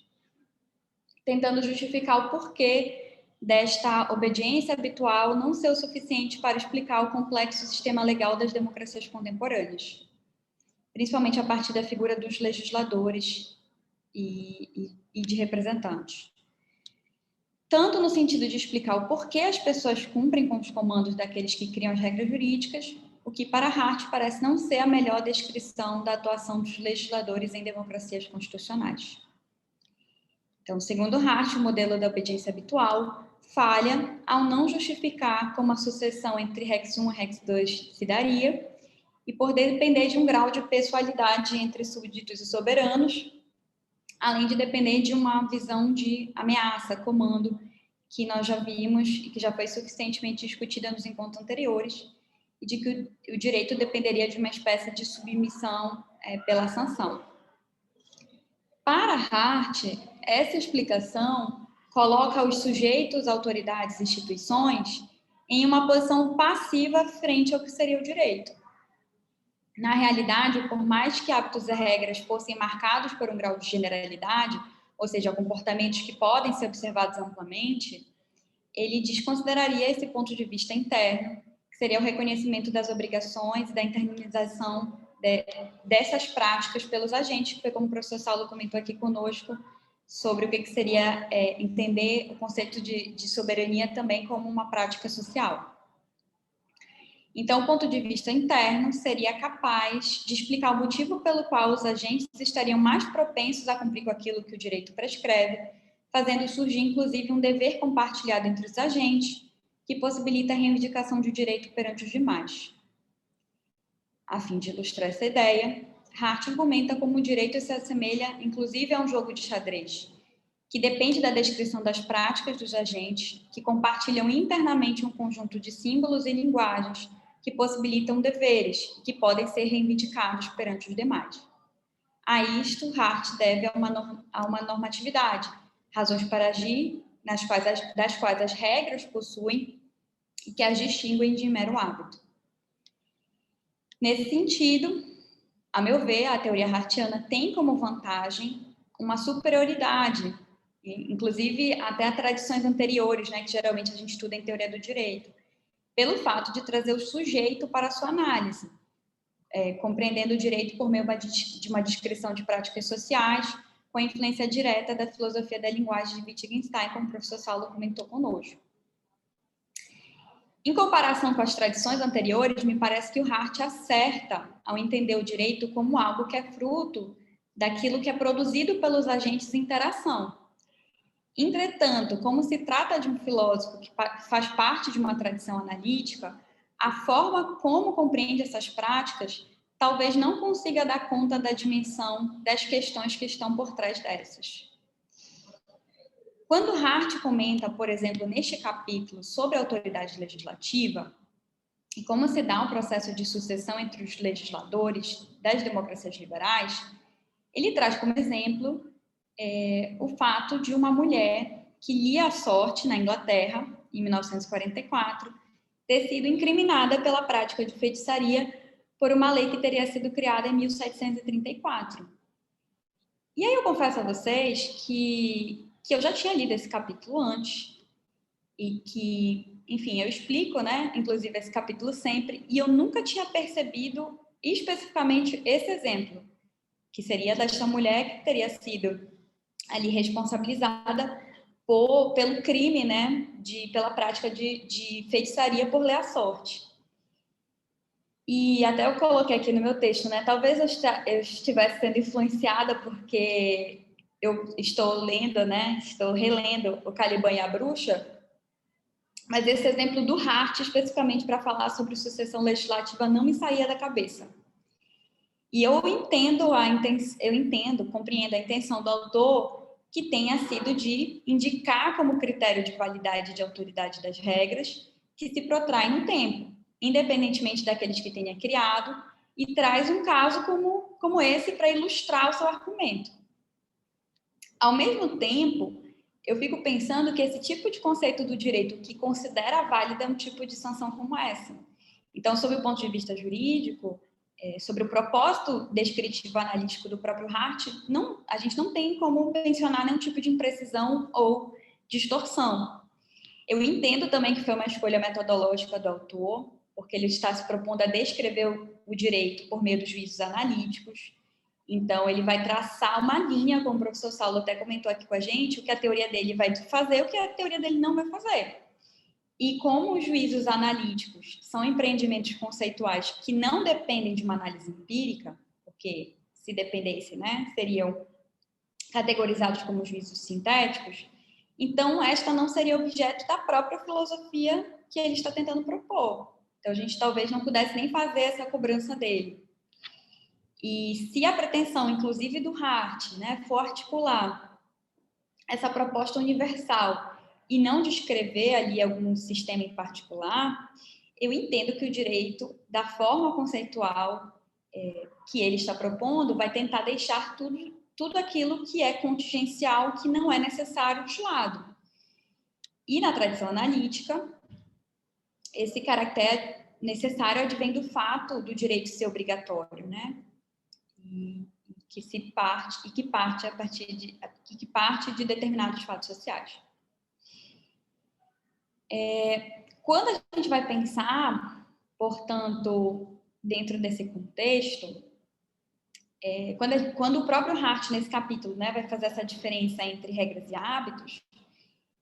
tentando justificar o porquê desta obediência habitual não ser o suficiente para explicar o complexo sistema legal das democracias contemporâneas, principalmente a partir da figura dos legisladores e de representantes. Tanto no sentido de explicar o porquê as pessoas cumprem com os comandos daqueles que criam as regras jurídicas, o que para Hart parece não ser a melhor descrição da atuação dos legisladores em democracias constitucionais. Então, segundo Hart, o modelo da obediência habitual falha ao não justificar como a sucessão entre Rex 1 e Rex 2 se daria, e por depender de um grau de pessoalidade entre súditos e soberanos, além de depender de uma visão de ameaça, comando, que nós já vimos e que já foi suficientemente discutida nos encontros anteriores, e de que o direito dependeria de uma espécie de submissão pela sanção. Para Hart, essa explicação coloca os sujeitos, autoridades e instituições em uma posição passiva frente ao que seria o direito. Na realidade, por mais que hábitos e regras fossem marcados por um grau de generalidade, ou seja, comportamentos que podem ser observados amplamente, ele desconsideraria esse ponto de vista interno, que seria o reconhecimento das obrigações e da internalização dessas práticas pelos agentes, que foi como o professor Saulo comentou aqui conosco, sobre o que seria entender o conceito de soberania também como uma prática social. Então, o ponto de vista interno seria capaz de explicar o motivo pelo qual os agentes estariam mais propensos a cumprir com aquilo que o direito prescreve, fazendo surgir, inclusive, um dever compartilhado entre os agentes, que possibilita a reivindicação de direito perante os demais. A fim de ilustrar essa ideia, Hart argumenta como o direito se assemelha, inclusive, a um jogo de xadrez, que depende da descrição das práticas dos agentes, que compartilham internamente um conjunto de símbolos e linguagens que possibilitam deveres, que podem ser reivindicados perante os demais. A isto, Hart deve a uma normatividade, razões para agir, das quais as regras possuem e que as distinguem de mero hábito. Nesse sentido, a meu ver, a teoria hartiana tem como vantagem uma superioridade, inclusive até a tradições anteriores, né, que geralmente a gente estuda em teoria do direito, pelo fato de trazer o sujeito para a sua análise, compreendendo o direito por meio de uma descrição de práticas sociais, com a influência direta da filosofia da linguagem de Wittgenstein, como o professor Saulo comentou conosco. Em comparação com as tradições anteriores, me parece que o Hart acerta ao entender o direito como algo que é fruto daquilo que é produzido pelos agentes em interação. Entretanto, como se trata de um filósofo que faz parte de uma tradição analítica, a forma como compreende essas práticas talvez não consiga dar conta da dimensão das questões que estão por trás dessas. Quando Hart comenta, por exemplo, neste capítulo sobre a autoridade legislativa e como se dá um processo de sucessão entre os legisladores das democracias liberais, ele traz como exemplo o fato de uma mulher que lia a sorte na Inglaterra, em 1944, ter sido incriminada pela prática de feitiçaria por uma lei que teria sido criada em 1734. E aí eu confesso a vocês que eu já tinha lido esse capítulo antes e que, enfim, eu explico, né, inclusive esse capítulo sempre, e eu nunca tinha percebido especificamente esse exemplo, que seria desta mulher que teria sido ali responsabilizada pelo crime, né, pela prática de feitiçaria por ler a sorte. E até eu coloquei aqui no meu texto, né, talvez eu estivesse sendo influenciada porque eu estou lendo, né, estou relendo o Caliban e a Bruxa, mas esse exemplo do Hart, especificamente para falar sobre sucessão legislativa, não me saía da cabeça. E eu compreendo a intenção do autor que tenha sido de indicar como critério de validade e de autoridade das regras que se protraem no tempo, independentemente daqueles que tenha criado, e traz um caso como esse para ilustrar o seu argumento. Ao mesmo tempo, eu fico pensando que esse tipo de conceito do direito que considera válida um tipo de sanção como essa. Então, sob o ponto de vista jurídico, sobre o propósito descritivo analítico do próprio Hart, a gente não tem como mencionar nenhum tipo de imprecisão ou distorção. Eu entendo também que foi uma escolha metodológica do autor, porque ele está se propondo a descrever o direito por meio dos juízos analíticos. Então, ele vai traçar uma linha, como o professor Saulo até comentou aqui com a gente, o que a teoria dele vai fazer e o que a teoria dele não vai fazer. E como os juízos analíticos são empreendimentos conceituais que não dependem de uma análise empírica, porque se dependesse, né, seriam categorizados como juízos sintéticos, então esta não seria objeto da própria filosofia que ele está tentando propor. Então a gente talvez não pudesse nem fazer essa cobrança dele. E se a pretensão, inclusive do Hart, né, for articular essa proposta universal e não descrever ali algum sistema em particular, eu entendo que o direito, da forma conceitual que ele está propondo, vai tentar deixar tudo aquilo que é contingencial, que não é necessário, de lado. E na tradição analítica, esse caractere necessário advém do fato do direito ser obrigatório, né? Que parte de determinados fatos sociais. Quando a gente vai pensar, portanto, dentro desse contexto, quando o próprio Hart, nesse capítulo, né, vai fazer essa diferença entre regras e hábitos,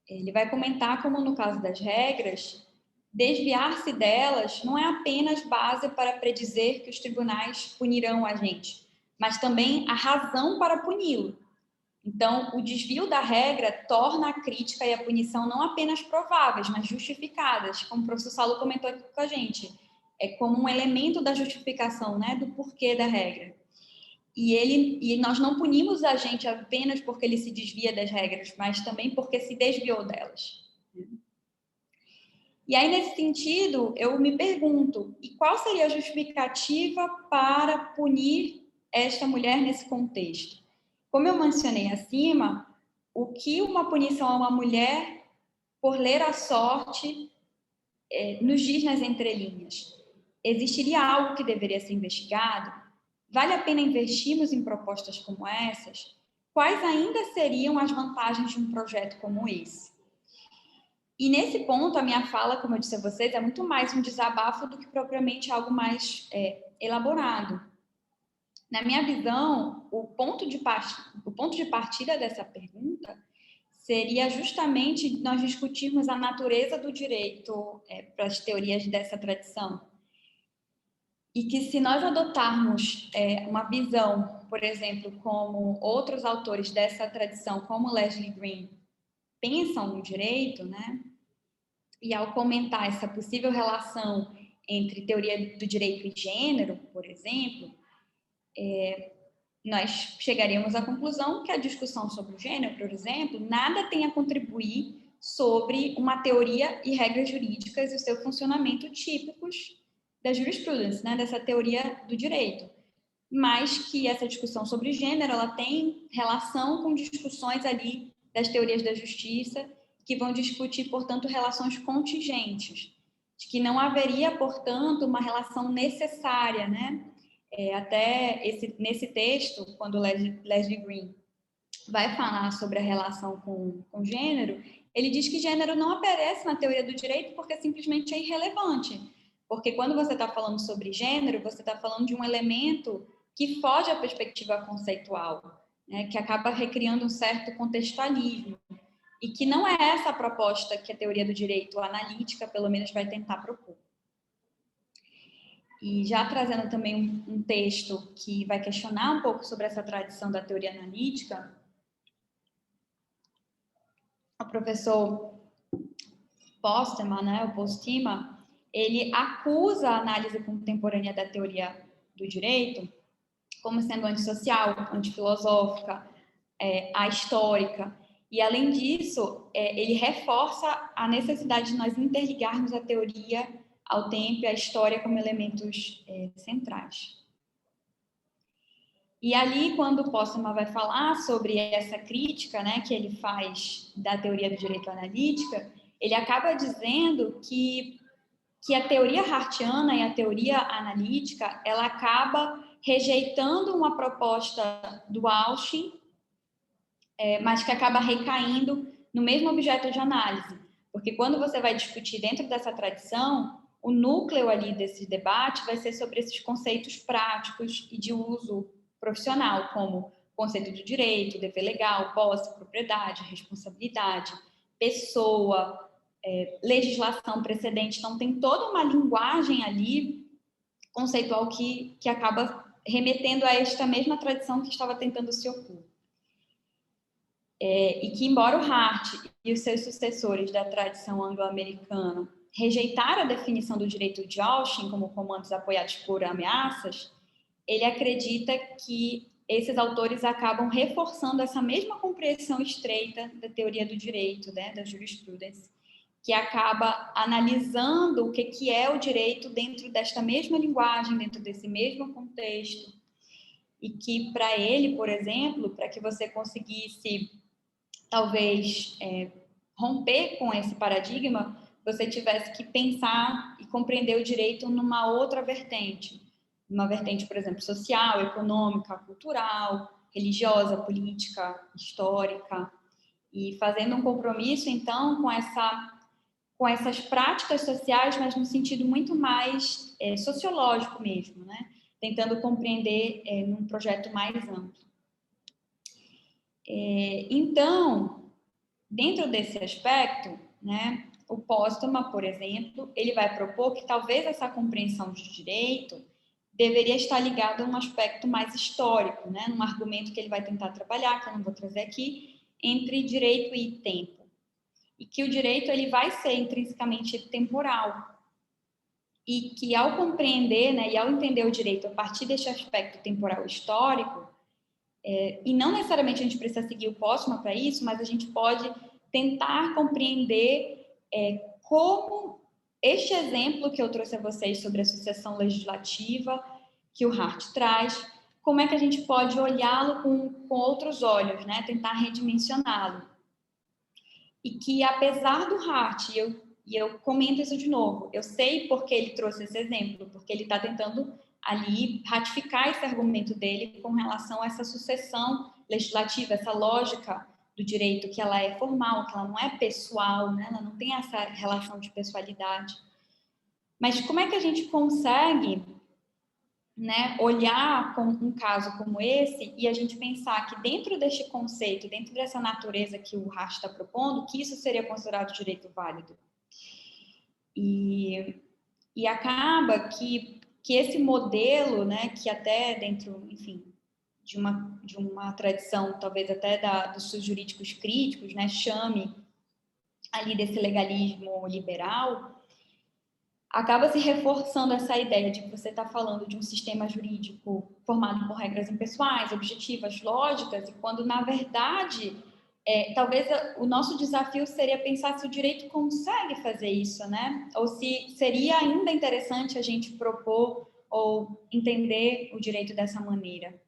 ele vai comentar como, no caso das regras, desviar-se delas não é apenas base para predizer que os tribunais punirão a gente, mas também a razão para puni-lo. Então, o desvio da regra torna a crítica e a punição não apenas prováveis, mas justificadas, como o professor Saulo comentou aqui com a gente. É como um elemento da justificação, né, do porquê da regra. E nós não punimos a gente apenas porque ele se desvia das regras, mas também porque se desviou delas. E aí, nesse sentido, eu me pergunto, e qual seria a justificativa para punir esta mulher nesse contexto? Como eu mencionei acima, o que uma punição a uma mulher por ler a sorte nos diz nas entrelinhas? Existiria algo que deveria ser investigado? Vale a pena investirmos em propostas como essas? Quais ainda seriam as vantagens de um projeto como esse? E nesse ponto, a minha fala, como eu disse a vocês, é muito mais um desabafo do que propriamente algo mais elaborado. Na minha visão, o ponto de partida dessa pergunta seria justamente nós discutirmos a natureza do direito para as teorias dessa tradição. E que se nós adotarmos uma visão, por exemplo, como outros autores dessa tradição, como Leslie Green, pensam no direito, né? E ao comentar essa possível relação entre teoria do direito e gênero, por exemplo, nós chegaríamos à conclusão que a discussão sobre o gênero, por exemplo, nada tem a contribuir sobre uma teoria e regras jurídicas e o seu funcionamento típicos da jurisprudência, né, dessa teoria do direito. Mas que essa discussão sobre gênero, ela tem relação com discussões ali das teorias da justiça, que vão discutir, portanto, relações contingentes, de que não haveria, portanto, uma relação necessária, né? Nesse texto, quando Leslie Green vai falar sobre a relação com gênero, ele diz que gênero não aparece na teoria do direito porque simplesmente é irrelevante. Porque quando você está falando sobre gênero, você está falando de um elemento que foge à perspectiva conceitual, né, que acaba recriando um certo contextualismo, e que não é essa a proposta que a teoria do direito analítica, pelo menos, vai tentar propor. E já trazendo também um texto que vai questionar um pouco sobre essa tradição da teoria analítica, o professor Postema, né, o Postema, ele acusa a análise contemporânea da teoria do direito como sendo antissocial, antifilosófica, ahistórica. E, além disso, ele reforça a necessidade de nós interligarmos a teoria ao tempo e a história como elementos centrais. E ali, quando o Postema vai falar sobre essa crítica, né, que ele faz da teoria do direito analítica, ele acaba dizendo que a teoria hartiana e a teoria analítica, ela acaba rejeitando uma proposta do Auschwitz, mas que acaba recaindo no mesmo objeto de análise. Porque quando você vai discutir dentro dessa tradição, o núcleo ali desse debate vai ser sobre esses conceitos práticos e de uso profissional, como conceito de direito, dever legal, posse, propriedade, responsabilidade, pessoa, legislação precedente. Então, tem toda uma linguagem ali conceitual que acaba remetendo a esta mesma tradição que estava tentando se opor. E que, embora o Hart e os seus sucessores da tradição anglo-americana rejeitaram a definição do direito de Auschwitz como comandos apoiados por ameaças, ele acredita que esses autores acabam reforçando essa mesma compreensão estreita da teoria do direito, né, da jurisprudência, que acaba analisando o que é o direito dentro desta mesma linguagem, dentro desse mesmo contexto, e que, para ele, por exemplo, para que você conseguisse, talvez, romper com esse paradigma, você tivesse que pensar e compreender o direito numa outra vertente, uma vertente, por exemplo, social, econômica, cultural, religiosa, política, histórica, e fazendo um compromisso, então, com essas práticas sociais, mas no sentido muito mais sociológico mesmo, né? Tentando compreender num projeto mais amplo. Então, dentro desse aspecto, né, o Postema, por exemplo, ele vai propor que talvez essa compreensão de direito deveria estar ligada a um aspecto mais histórico, né, num argumento que ele vai tentar trabalhar, que eu não vou trazer aqui, entre direito e tempo. E que o direito ele vai ser intrinsecamente temporal. E que, ao compreender, né, e ao entender o direito a partir deste aspecto temporal histórico, e não necessariamente a gente precisa seguir o Postema para isso, mas a gente pode tentar compreender como este exemplo que eu trouxe a vocês sobre a sucessão legislativa que o Hart traz, como é que a gente pode olhá-lo com outros olhos, né? Tentar redimensioná-lo. E que, apesar do Hart, e eu comento isso de novo, eu sei porque ele trouxe esse exemplo, porque ele está tentando ali ratificar esse argumento dele com relação a essa sucessão legislativa, essa lógica do direito, que ela é formal, que ela não é pessoal, né? Ela não tem essa relação de pessoalidade. Mas como é que a gente consegue, né, olhar com um caso como esse e a gente pensar que dentro deste conceito, dentro dessa natureza que o Hart está propondo, que isso seria considerado direito válido? E acaba que esse modelo, né, que até dentro, enfim, de uma tradição, talvez até dos seus jurídicos críticos, né, chame ali desse legalismo liberal, acaba se reforçando essa ideia de que você está falando de um sistema jurídico formado por regras impessoais, objetivas, lógicas, e quando, na verdade, talvez o nosso desafio seria pensar se o direito consegue fazer isso, né? Ou se seria ainda interessante a gente propor ou entender o direito dessa maneira.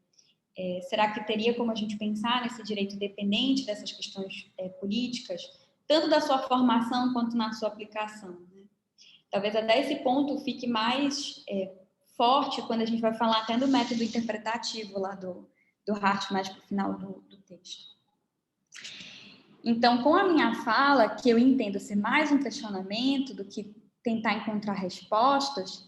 Será que teria como a gente pensar nesse direito dependente dessas questões políticas, tanto da sua formação quanto na sua aplicação, né? Talvez até esse ponto fique mais forte quando a gente vai falar até do método interpretativo lá do Hart, mais para o final do texto. Então, com a minha fala, que eu entendo ser mais um questionamento do que tentar encontrar respostas,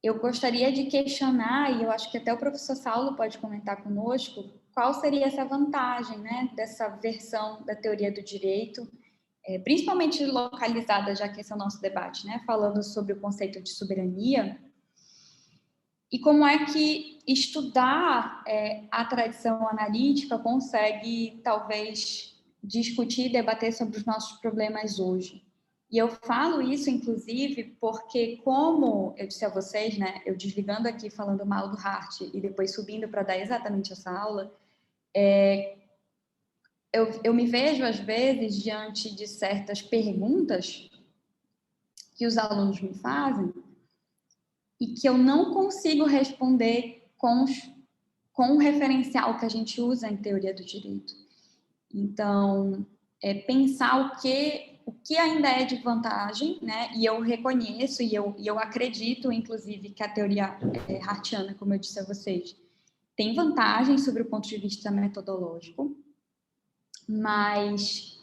eu gostaria de questionar, e eu acho que até o professor Saulo pode comentar conosco, qual seria essa vantagem, né, dessa versão da teoria do direito, principalmente localizada, já que esse é o nosso debate, né, falando sobre o conceito de soberania, e como é que estudar a tradição analítica consegue, talvez, discutir e debater sobre os nossos problemas hoje. E eu falo isso, inclusive, porque, como eu disse a vocês, né, eu desligando aqui falando mal do Hart e depois subindo para dar exatamente essa aula, eu me vejo, às vezes, diante de certas perguntas que os alunos me fazem e que eu não consigo responder com o referencial que a gente usa em teoria do direito. Então, pensar o que ainda é de vantagem, né? E eu reconheço e eu acredito, inclusive, que a teoria hartiana, como eu disse a vocês, tem vantagem sobre o ponto de vista metodológico, mas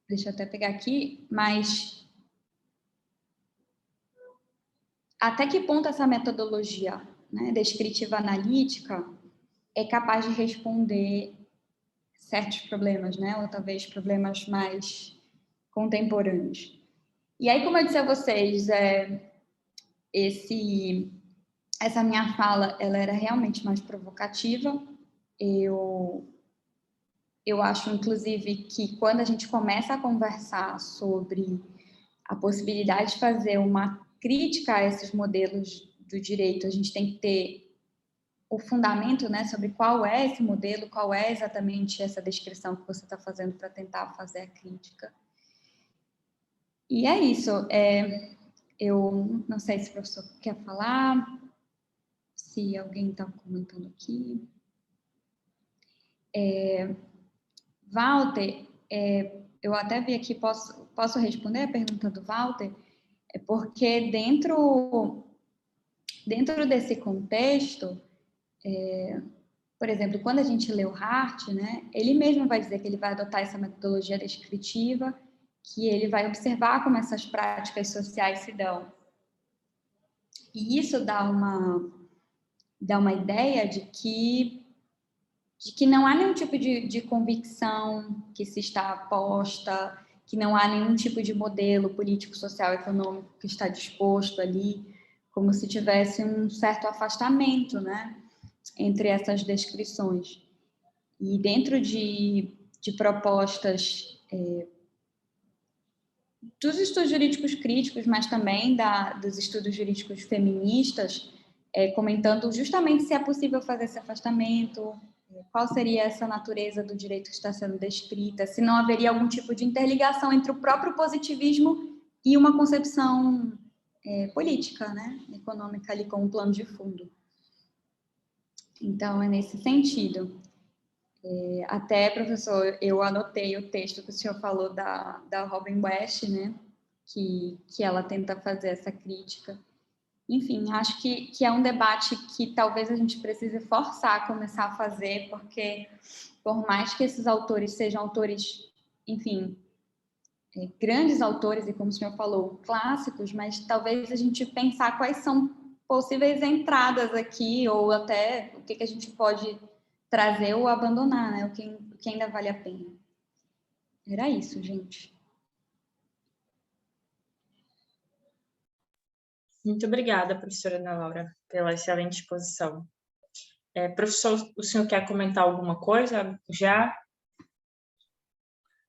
deixa eu até pegar aqui, mas até que ponto essa metodologia, né, descritiva analítica é capaz de responder certos problemas, né, ou talvez problemas mais contemporâneos. E aí, como eu disse a vocês, essa minha fala, ela era realmente mais provocativa. Eu acho, inclusive, que quando a gente começa a conversar sobre a possibilidade de fazer uma crítica a esses modelos do direito, a gente tem que ter o fundamento, né, sobre qual é esse modelo, qual é exatamente essa descrição que você está fazendo para tentar fazer a crítica. E é isso. Eu não sei se o professor quer falar, se alguém está comentando aqui. Walter, eu até vi aqui, posso responder a pergunta do Walter? É porque dentro desse contexto, por exemplo, quando a gente lê o Hart, né, ele mesmo vai dizer que ele vai adotar essa metodologia descritiva, que ele vai observar como essas práticas sociais se dão. E isso dá uma ideia de que não há nenhum tipo de convicção que se está posta, que não há nenhum tipo de modelo político, social, econômico que está disposto ali, como se tivesse um certo afastamento, né, entre essas descrições. E dentro de propostas dos estudos jurídicos críticos, mas também dos estudos jurídicos feministas, comentando justamente se é possível fazer esse afastamento, qual seria essa natureza do direito que está sendo descrita, se não haveria algum tipo de interligação entre o próprio positivismo e uma concepção política, né, econômica ali com um plano de fundo. Então, é nesse sentido. Até, professor, eu anotei o texto que o senhor falou da Robin West, né, que ela tenta fazer essa crítica. Enfim, acho que é um debate que talvez a gente precise forçar a começar a fazer, porque por mais que esses autores sejam autores, enfim, grandes autores, e como o senhor falou, clássicos, mas talvez a gente pensar quais são possíveis entradas aqui, ou até o que a gente pode trazer ou abandonar, né? O que ainda vale a pena. Era isso, gente. Muito obrigada, professora Ana Laura, pela excelente exposição. Professor, o senhor quer comentar alguma coisa já?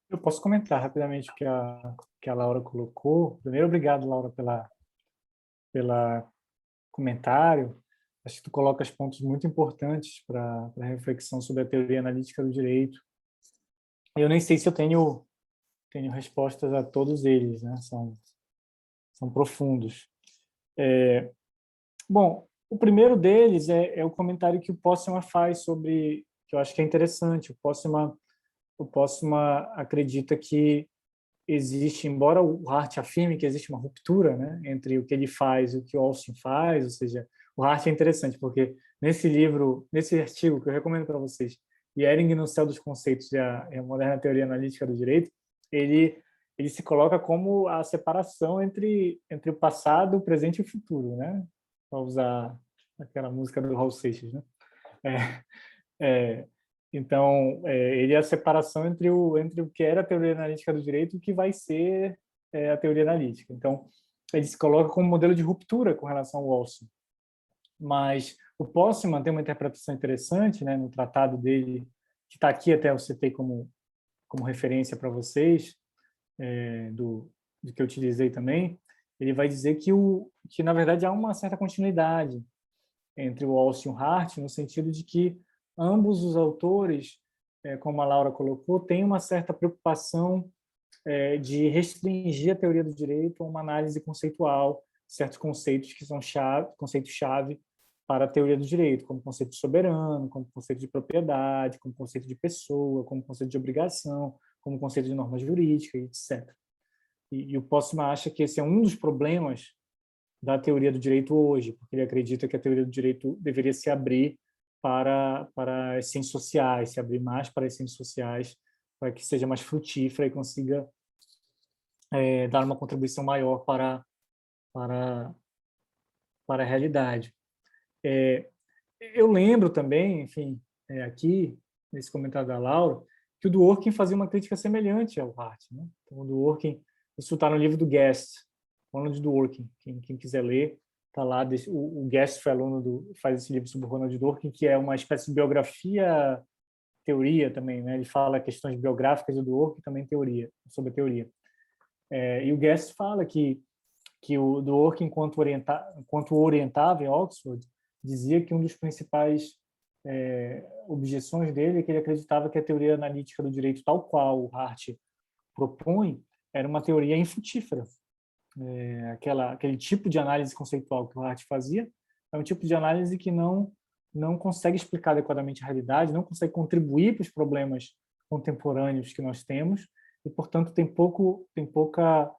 Eu posso comentar rapidamente o que a Laura colocou. Primeiro, obrigado, Laura, pela comentário. Acho que tu colocas pontos muito importantes para a reflexão sobre a teoria analítica do direito. Eu nem sei se eu tenho respostas a todos eles, né? São profundos. Bom, o primeiro deles é o comentário que o Postman faz sobre, que eu acho que é interessante. O Postman acredita que existe, embora o Hart afirme que existe uma ruptura, né, entre o que ele faz e o que o Austin faz, ou seja, o Hart é interessante porque nesse livro, nesse artigo que eu recomendo para vocês, Ehring no Céu dos Conceitos e a Moderna Teoria Analítica do Direito, ele se coloca como a separação entre o passado, o presente e o futuro, né? Para usar aquela música do Raul Seixas, né? Então, ele é a separação entre o que era a teoria analítica do direito e o que vai ser a teoria analítica. Então, ele se coloca como modelo de ruptura com relação ao Austin. Mas o Postman tem uma interpretação interessante, né, no tratado dele, que está aqui até eu citei como referência para vocês, do que eu utilizei também. Ele vai dizer que na verdade há uma certa continuidade entre o Austin e o Hart, no sentido de que ambos os autores, como a Laura colocou, têm uma certa preocupação de restringir a teoria do direito a uma análise conceitual, certos conceitos que são conceitos-chave para a teoria do direito, como conceito de soberano, como conceito de propriedade, como conceito de pessoa, como conceito de obrigação, como conceito de norma jurídica, etc. E o Postman acha que esse é um dos problemas da teoria do direito hoje, porque ele acredita que a teoria do direito deveria se abrir para as ciências sociais, se abrir mais para as ciências sociais, para que seja mais frutífera e consiga dar uma contribuição maior para a realidade. Eu lembro também, enfim, aqui, nesse comentário da Laura, que o Dworkin fazia uma crítica semelhante ao Hart, né? Então, o Dworkin, isso está no livro do Guest, Ronald Dworkin, quem quiser ler, está lá. O Guest foi aluno faz esse livro sobre o Ronald Dworkin, que é uma espécie de biografia, teoria também, né? Ele fala questões biográficas do Dworkin, também sobre a teoria. E o Guest fala que o Dworkin, enquanto orientava em Oxford, dizia que um dos principais objeções dele é que ele acreditava que a teoria analítica do direito, tal qual o Hart propõe, era uma teoria infrutífera. Aquele tipo de análise conceitual que o Hart fazia é um tipo de análise que não consegue explicar adequadamente a realidade, não consegue contribuir para os problemas contemporâneos que nós temos e, portanto, tem pouca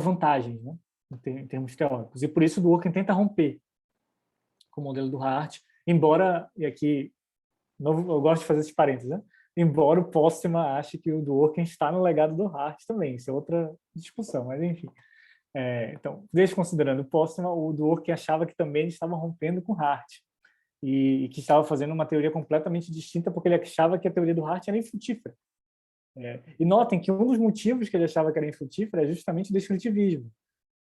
vantagem, né, em termos teóricos. E por isso o Dworkin tenta romper com o modelo do Hart, embora, e aqui eu gosto de fazer esses parênteses, né? Embora o Postman ache que o Dworkin está no legado do Hart também, isso é outra discussão, mas enfim. Então, desconsiderando o Postman, o Dworkin achava que também ele estava rompendo com o Hart e que estava fazendo uma teoria completamente distinta porque ele achava que a teoria do Hart era infrutífera. E notem que um dos motivos que ele achava que era infrutífera é justamente o descritivismo.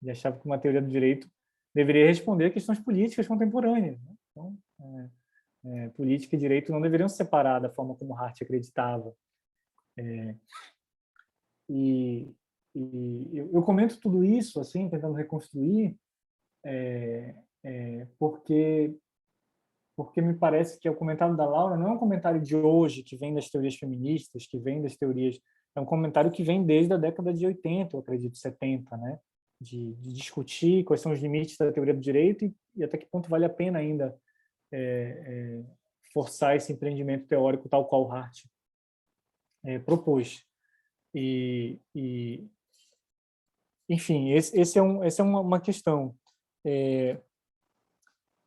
Ele achava que uma teoria do direito deveria responder a questões políticas contemporâneas, né? Então, política e direito não deveriam se separar da forma como Hart acreditava. Eu comento tudo isso, assim, tentando reconstruir, porque me parece que o comentário da Laura não é um comentário de hoje, que vem das teorias feministas, que vem das teorias... É um comentário que vem desde a década de 80, eu acredito, 70, né? De discutir quais são os limites da teoria do direito e até que ponto vale a pena ainda forçar esse empreendimento teórico tal qual Hart propôs. Enfim, essa é uma questão.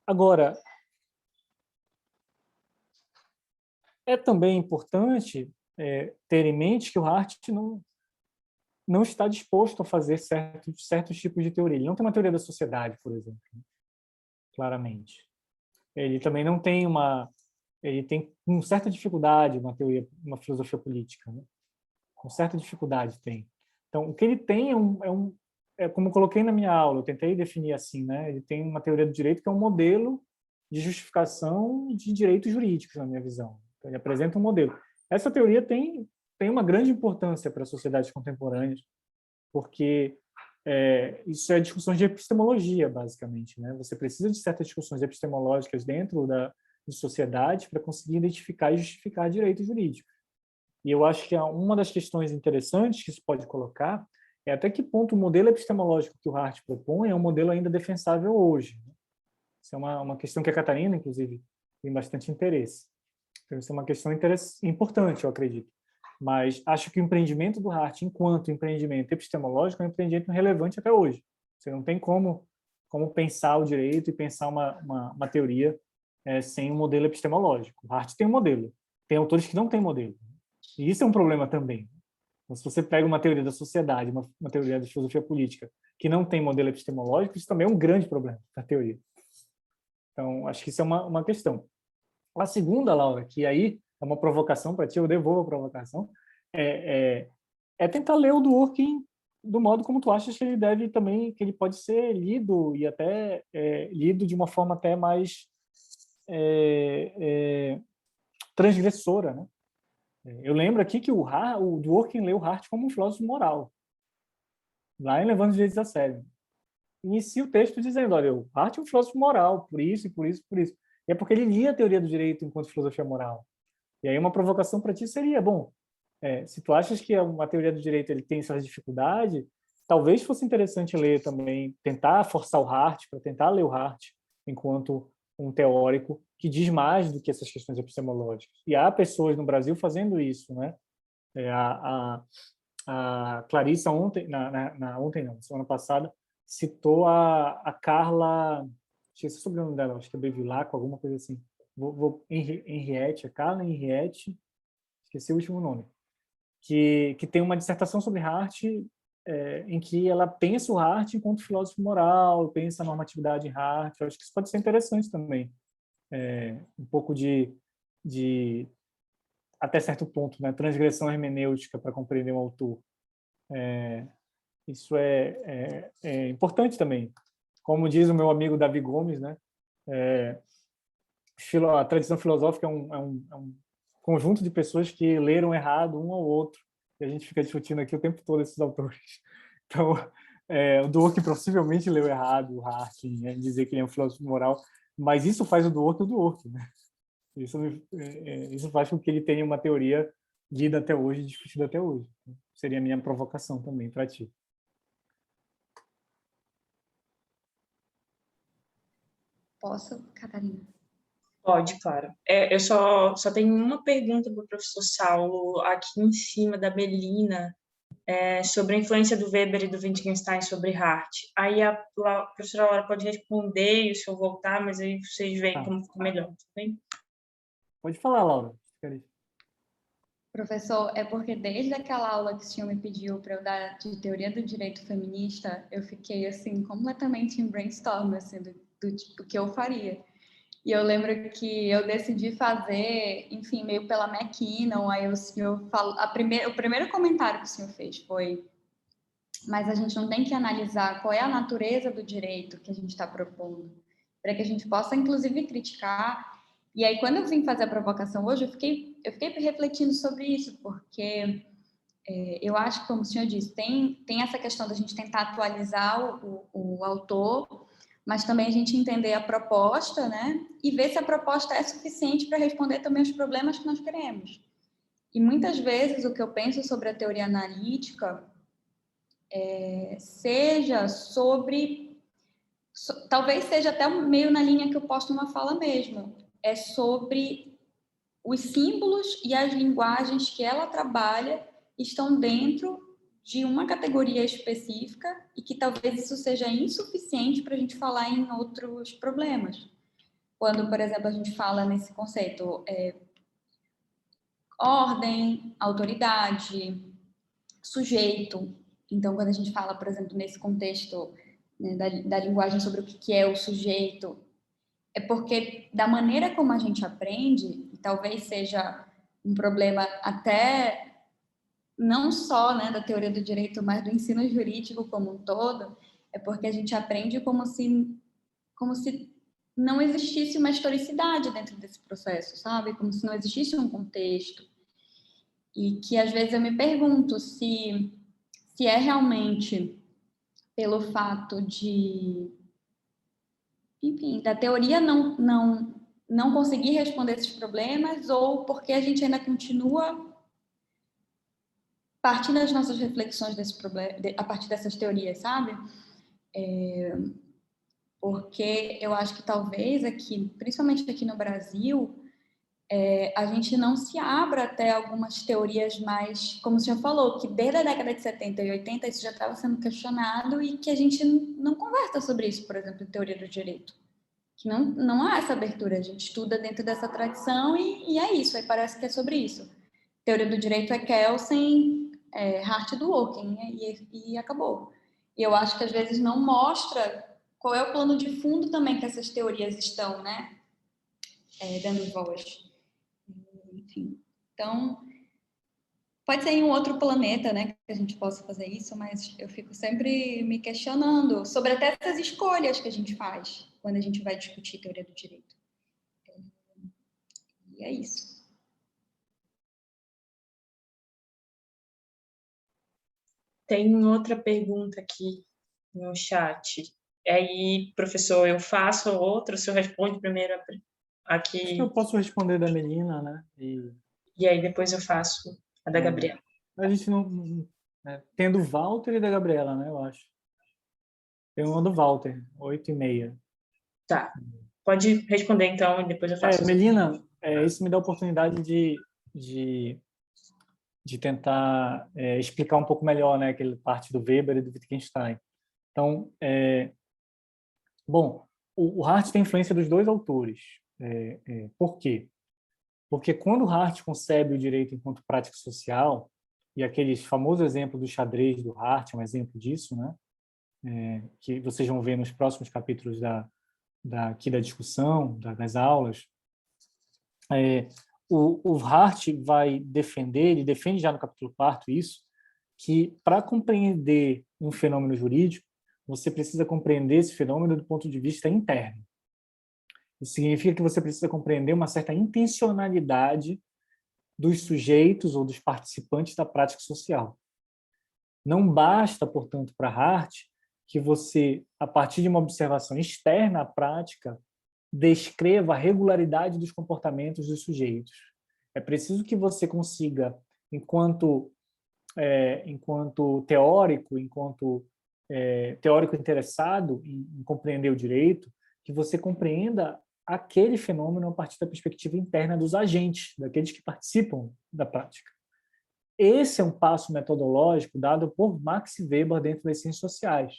Agora, é também importante ter em mente que o Hart não está disposto a fazer certos tipos de teoria. Ele não tem uma teoria da sociedade, por exemplo, claramente. Ele também não tem ele tem com certa dificuldade uma filosofia política, né? Com certa dificuldade tem. Então, o que ele tem como eu coloquei na minha aula, eu tentei definir assim, né? Ele tem uma teoria do direito que é um modelo de justificação de direitos jurídicos, na minha visão. Então, ele apresenta um modelo. Essa teoria tem uma grande importância para as sociedades contemporâneas, porque isso é discussões de epistemologia, basicamente, né? Você precisa de certas discussões epistemológicas dentro de sociedade para conseguir identificar e justificar direitos jurídicos. E eu acho que uma das questões interessantes que se pode colocar é até que ponto o modelo epistemológico que o Hart propõe é um modelo ainda defensável hoje. Isso é uma questão que a Catarina, inclusive, tem bastante interesse. Então, isso é uma questão importante, eu acredito. Mas acho que o empreendimento do Hardt, enquanto empreendimento epistemológico, é um empreendimento relevante até hoje. Você não tem como pensar o direito e pensar uma teoria sem um modelo epistemológico. O Hardt tem um modelo. Tem autores que não têm modelo. E isso é um problema também. Então, se você pega uma teoria da sociedade, uma teoria da filosofia política, que não tem modelo epistemológico, isso também é um grande problema da teoria. Então, acho que isso é uma questão. A segunda, Laura, que aí é uma provocação para ti, eu devolvo a provocação, é tentar ler o Dworkin do modo como tu achas que ele deve também, que ele pode ser lido e até lido de uma forma até mais transgressora, né? Eu lembro aqui que o Dworkin leu Hardt como um filósofo moral, lá em Levando os Direitos a Sério. Inicia o texto dizendo, olha, o Hardt é um filósofo moral, por isso e por isso, por isso. E é porque ele lia a teoria do direito enquanto filosofia moral. E aí uma provocação para ti seria, bom, se tu achas que uma teoria do direito ele tem suas dificuldades, talvez fosse interessante ler também, tentar forçar o Hardt, para tentar ler o Hardt enquanto um teórico que diz mais do que essas questões epistemológicas. E há pessoas no Brasil fazendo isso, né? A Clarissa ontem, ontem não, semana passada, citou a Carla, esqueci o sobrenome dela, acho que é Bevilacqua, alguma coisa assim. Henriette, a Carla Henriette, esqueci o último nome, que tem uma dissertação sobre Hardt, em que ela pensa o Hardt enquanto filósofo moral, pensa a normatividade em Hardt. Eu acho que isso pode ser interessante também. Um pouco de até certo ponto, né, transgressão hermenêutica para compreender um autor. Isso é importante também. Como diz o meu amigo Davi Gomes, né, a tradição filosófica é um conjunto de pessoas que leram errado um ao outro, e a gente fica discutindo aqui o tempo todo esses autores. Então, o Dworkin possivelmente leu errado o Hardt em dizer que ele é um filósofo moral, mas isso faz o Dworkin, né? Isso faz com que ele tenha uma teoria lida até hoje, discutida até hoje. Seria a minha provocação também para ti. Posso, Catarina? Pode, claro. Eu só tenho uma pergunta para o professor Saulo aqui em cima da Melina, sobre a influência do Weber e do Wittgenstein sobre Hardt. Aí a professora Laura pode responder e o senhor voltar, mas aí vocês veem como ficou melhor, tá bem? Pode falar, Laura. Professor, é porque desde aquela aula que o senhor me pediu para eu dar de teoria do direito feminista, eu fiquei, assim, completamente em brainstorm, assim, do tipo que eu faria. E eu lembro que eu decidi fazer, enfim, meio pela McKinnon, aí o senhor falou, o primeiro comentário que o senhor fez foi, mas a gente não tem que analisar qual é a natureza do direito que a gente está propondo, para que a gente possa, inclusive, criticar. E aí, quando eu vim fazer a provocação hoje, eu fiquei refletindo sobre isso, porque eu acho que, como o senhor disse, tem essa questão da gente tentar atualizar o autor, mas também a gente entender a proposta, né? E ver se a proposta é suficiente para responder também os problemas que nós queremos. E muitas vezes o que eu penso sobre a teoria analítica seja sobre... talvez seja até meio na linha que eu posto numa fala mesmo. É sobre os símbolos e as linguagens que ela trabalha estão dentro de uma categoria específica e que talvez isso seja insuficiente para a gente falar em outros problemas. Quando, por exemplo, a gente fala nesse conceito ordem, autoridade, sujeito. Então, quando a gente fala, por exemplo, nesse contexto, né, da linguagem sobre o que é o sujeito, é porque da maneira como a gente aprende, e talvez seja um problema até não só, né, da teoria do direito, mas do ensino jurídico como um todo, é porque a gente aprende como se não existisse uma historicidade dentro desse processo, sabe? Como se não existisse um contexto. E que às vezes eu me pergunto se é realmente pelo fato de, enfim, da teoria não conseguir responder esses problemas, ou porque a gente ainda continua partindo das nossas reflexões desse problema, a partir dessas teorias, sabe? Porque eu acho que talvez aqui, principalmente aqui no Brasil, a gente não se abra até algumas teorias mais, como o senhor falou, que desde a década de 70 e 80 isso já estava sendo questionado e que a gente não conversa sobre isso, por exemplo, em teoria do direito. Que não há essa abertura, a gente estuda dentro dessa tradição e é isso, aí parece que é sobre isso. Teoria do direito é Kelsen, Hart do Dworkin, e acabou. E eu acho que às vezes não mostra qual é o plano de fundo também que essas teorias estão, né, dando voz. Enfim, então, pode ser em um outro planeta, né, que a gente possa fazer isso, mas eu fico sempre me questionando sobre até essas escolhas que a gente faz quando a gente vai discutir teoria do direito. E é isso. Tem outra pergunta aqui no chat. Aí, professor, eu faço outra, o senhor responde primeiro aqui, Eu posso responder da Melina, né? e aí depois eu faço a da Gabriela. A gente tendo o Walter e da Gabriela, né? Eu acho. Tem uma do Walter, 8h30. Tá. Pode responder, então, e depois eu faço. Melina, isso me dá a oportunidade de tentar explicar um pouco melhor, né, aquela parte do Weber e do Wittgenstein. Então, bom, o Hart tem influência dos dois autores. Por quê? Porque quando o Hart concebe o direito enquanto prática social, e aqueles famosos exemplos do xadrez do Hart é um exemplo disso, né, que vocês vão ver nos próximos capítulos aqui da discussão, das aulas, o Hart vai defender, ele defende já no capítulo 4 isso, que para compreender um fenômeno jurídico, você precisa compreender esse fenômeno do ponto de vista interno. Isso significa que você precisa compreender uma certa intencionalidade dos sujeitos ou dos participantes da prática social. Não basta, portanto, para Hart que você, a partir de uma observação externa à prática, descreva a regularidade dos comportamentos dos sujeitos. É preciso que você consiga, enquanto teórico, teórico interessado em compreender o direito, que você compreenda aquele fenômeno a partir da perspectiva interna dos agentes, daqueles que participam da prática. Esse é um passo metodológico dado por Max Weber dentro das ciências sociais,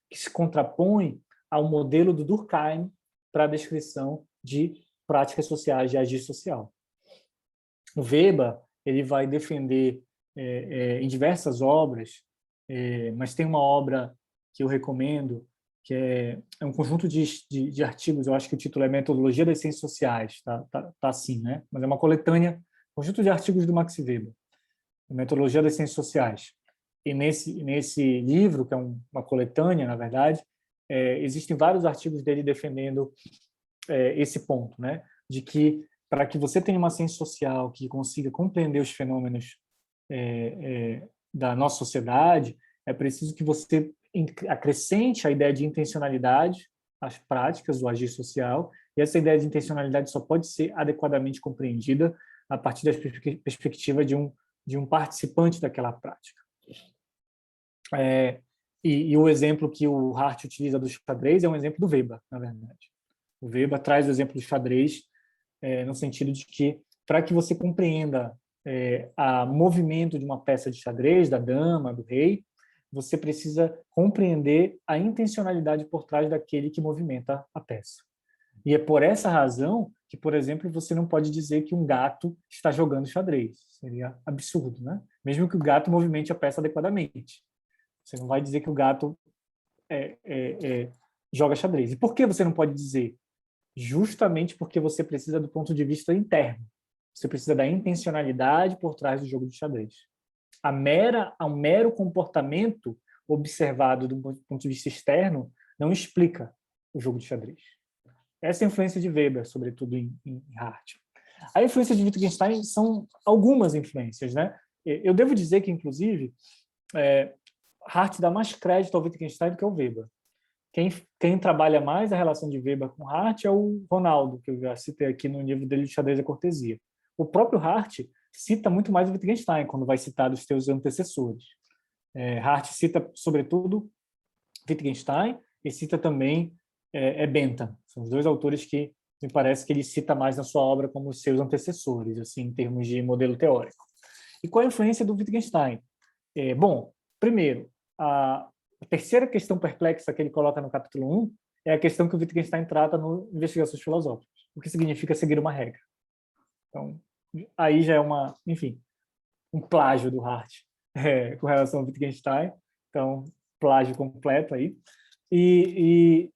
que se contrapõe ao modelo do Durkheim para a descrição de práticas sociais, de agir social. O Weber ele vai defender em diversas obras, mas tem uma obra que eu recomendo, que é um conjunto de artigos, eu acho que o título é Metodologia das Ciências Sociais, tá assim, né? Mas é uma coletânea, conjunto de artigos do Max Weber, Metodologia das Ciências Sociais. E nesse livro, que é uma coletânea, na verdade, existem vários artigos dele defendendo esse ponto, né? De que, para que você tenha uma ciência social que consiga compreender os fenômenos da nossa sociedade, é preciso que você acrescente a ideia de intencionalidade às práticas do agir social, e essa ideia de intencionalidade só pode ser adequadamente compreendida a partir da perspectiva de um participante daquela prática. E o exemplo que o Hart utiliza do xadrez é um exemplo do Weber, na verdade. O Weber traz o exemplo do xadrez no sentido de que, para que você compreenda o movimento de uma peça de xadrez, da dama, do rei, você precisa compreender a intencionalidade por trás daquele que movimenta a peça. E é por essa razão que, por exemplo, você não pode dizer que um gato está jogando xadrez. Seria absurdo, né? Mesmo que o gato movimente a peça adequadamente. Você não vai dizer que o gato joga xadrez. E por que você não pode dizer? Justamente porque você precisa do ponto de vista interno. Você precisa da intencionalidade por trás do jogo de xadrez. Um mero comportamento observado do ponto de vista externo não explica o jogo de xadrez. Essa é a influência de Weber, sobretudo em Hart. A influência de Wittgenstein são algumas influências, né? Eu devo dizer que, inclusive, Hart dá mais crédito ao Wittgenstein do que ao Weber. Quem trabalha mais a relação de Weber com Hart é o Ronaldo, que eu já citei aqui no livro dele de Xadrez e Cortesia. O próprio Hart cita muito mais o Wittgenstein quando vai citar os seus antecessores. Hart cita, sobretudo, Wittgenstein e cita também Bentham. São os dois autores que me parece que ele cita mais na sua obra como os seus antecessores, assim, em termos de modelo teórico. E qual a influência do Wittgenstein? Bom, primeiro, a terceira questão perplexa que ele coloca no capítulo 1 é a questão que o Wittgenstein trata no Investigações Filosóficas, o que significa seguir uma regra. Então, aí já é enfim, um plágio do Hart com relação ao Wittgenstein, então, plágio completo aí.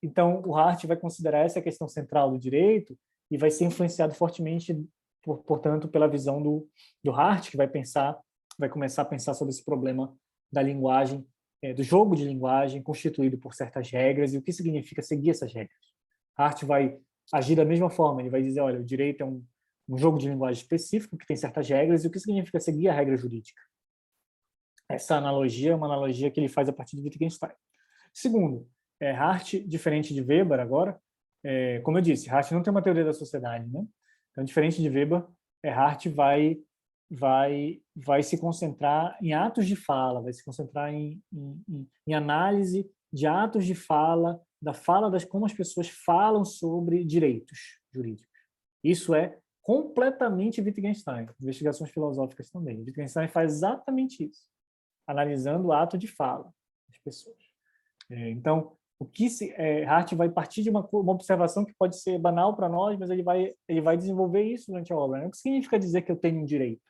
Então, o Hart vai considerar essa questão central do direito e vai ser influenciado fortemente, portanto, pela visão do Hart, que vai começar a pensar sobre esse problema da linguagem, do jogo de linguagem constituído por certas regras e o que significa seguir essas regras. Hart vai agir da mesma forma, ele vai dizer, olha, o direito é um jogo de linguagem específico que tem certas regras e o que significa seguir a regra jurídica. Essa analogia é uma analogia que ele faz a partir de Wittgenstein. Segundo, Hart, diferente de Weber agora, como eu disse, Hart não tem uma teoria da sociedade, né? Então, diferente de Weber, Hart vai se concentrar em atos de fala, vai se concentrar em análise de atos de fala, como as pessoas falam sobre direitos jurídicos. Isso é completamente Wittgenstein, investigações filosóficas também. Wittgenstein faz exatamente isso, analisando o ato de fala das pessoas. Então, Hart vai partir de uma observação que pode ser banal para nós, mas ele vai desenvolver isso durante a obra. Né? O que significa dizer que eu tenho um direito?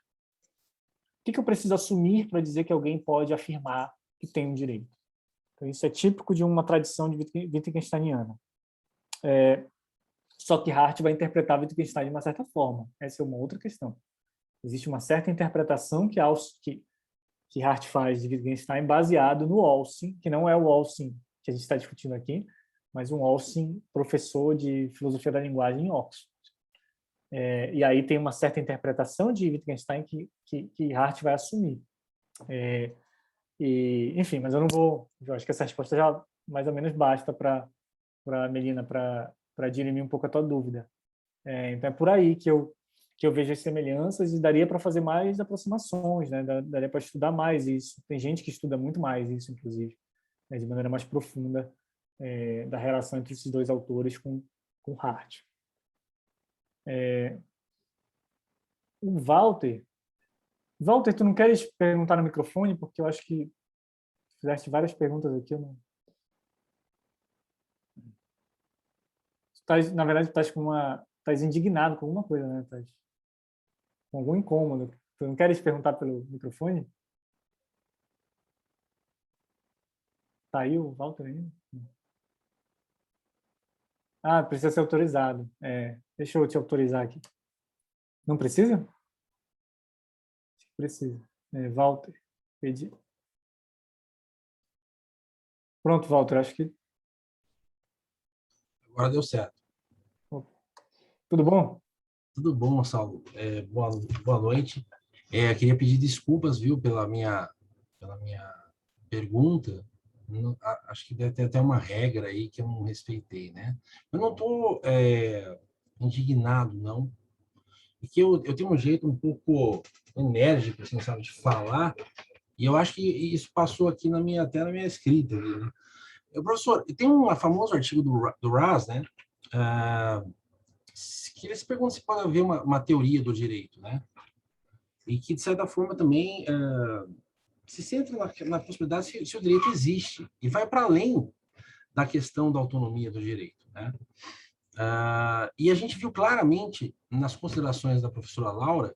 O que eu preciso assumir para dizer que alguém pode afirmar que tem um direito? Então, isso é típico de uma tradição de Wittgensteiniana. Só que Hart vai interpretar Wittgenstein de uma certa forma. Essa é uma outra questão. Existe uma certa interpretação que Hart faz de Wittgenstein baseado no Olsen, que não é o Olsen que a gente está discutindo aqui, mas um Olsen, professor de filosofia da linguagem em Oxford. E aí tem uma certa interpretação de Wittgenstein que Hart vai assumir. Enfim, mas eu acho que essa resposta já mais ou menos basta para Melina, para dirimir um pouco a tua dúvida. Então é por aí que eu vejo as semelhanças e daria para fazer mais aproximações, né? Daria para estudar mais isso. Tem gente que estuda muito mais isso, inclusive, né? De maneira mais profunda, da relação entre esses dois autores com Hart. O Walter, tu não queres perguntar no microfone? Porque eu acho que fizeste várias perguntas aqui. Na verdade, estás indignado com alguma coisa, né? Estás com algum incômodo. Tu não queres perguntar pelo microfone? Tá aí o Walter ainda? Ah, precisa ser autorizado. Deixa eu te autorizar aqui. Não precisa? Acho que precisa. Walter, pedi. Pronto, Walter, acho que... Agora deu certo. Tudo bom? Tudo bom, Saulo. Boa noite. Queria pedir desculpas, viu, pela minha pergunta. Acho que deve ter até uma regra aí que eu não respeitei, né? Eu não estou indignado, não. Porque eu tenho um jeito um pouco enérgico, assim, sabe, de falar, e eu acho que isso passou aqui até na minha escrita. Né? Professor, tem um famoso artigo do Raz, né? Que ele se pergunta se pode haver uma teoria do direito, né? E que, de certa forma, também se centra na possibilidade se o direito existe e vai para além da questão da autonomia do direito, né? E a gente viu claramente, nas considerações da professora Laura,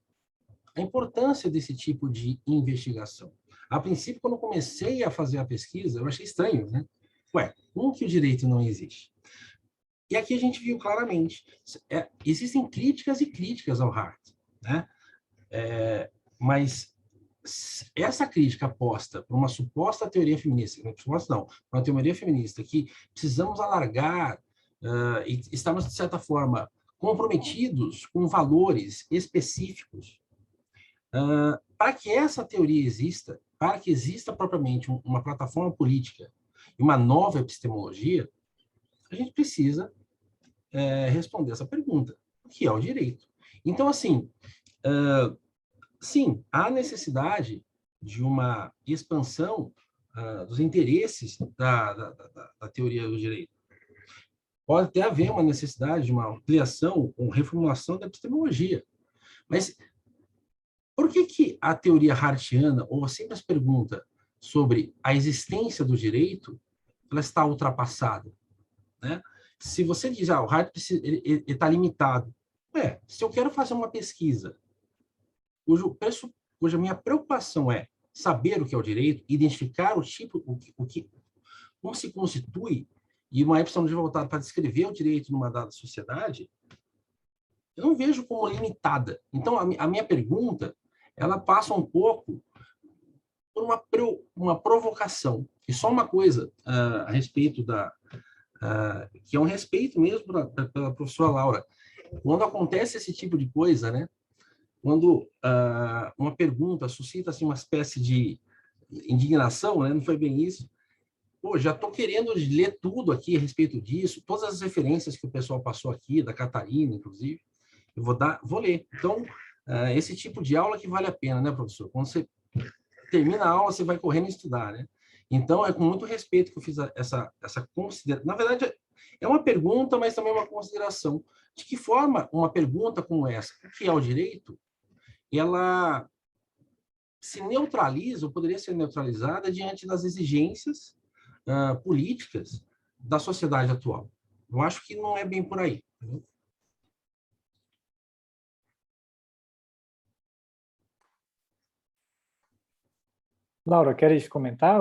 a importância desse tipo de investigação. A princípio, quando eu comecei a fazer a pesquisa, eu achei estranho, né? Como que o direito não existe? E aqui a gente viu claramente, existem críticas e críticas ao Hart, né? Mas essa crítica posta por uma suposta teoria feminista, uma teoria feminista que precisamos alargar e estamos, de certa forma, comprometidos com valores específicos, para que essa teoria exista, para que exista propriamente uma plataforma política e uma nova epistemologia, a gente precisa responder essa pergunta, o que é o direito? Então, assim, sim, há necessidade de uma expansão dos interesses da teoria do direito. pode até haver uma necessidade de uma ampliação ou reformulação da epistemologia. Mas por que a teoria hartiana, ou a simples pergunta sobre a existência do direito, ela está ultrapassada, né? Se você diz, o Hart está limitado. Se eu quero fazer uma pesquisa cuja minha preocupação é saber o que é o direito, identificar o tipo, como se constitui, e uma epistemologia voltada para descrever o direito numa dada sociedade, eu não vejo como limitada. Então, a minha pergunta, ela passa um pouco por uma provocação. E só uma coisa a respeito que é um respeito mesmo pela professora Laura. Quando acontece esse tipo de coisa, né? Quando uma pergunta suscita assim, uma espécie de indignação, né? Não foi bem isso. Já estou querendo ler tudo aqui a respeito disso, todas as referências que o pessoal passou aqui, da Catarina, inclusive, eu vou ler. Então, esse tipo de aula que vale a pena, né, professor? Quando você termina a aula, você vai correndo estudar, né? Então, é com muito respeito que eu fiz essa consideração. Na verdade, é uma pergunta, mas também uma consideração. De que forma uma pergunta como essa, o que é o direito, ela se neutraliza, ou poderia ser neutralizada, diante das exigências políticas da sociedade atual? Eu acho que não é bem por aí. Laura, queres comentar?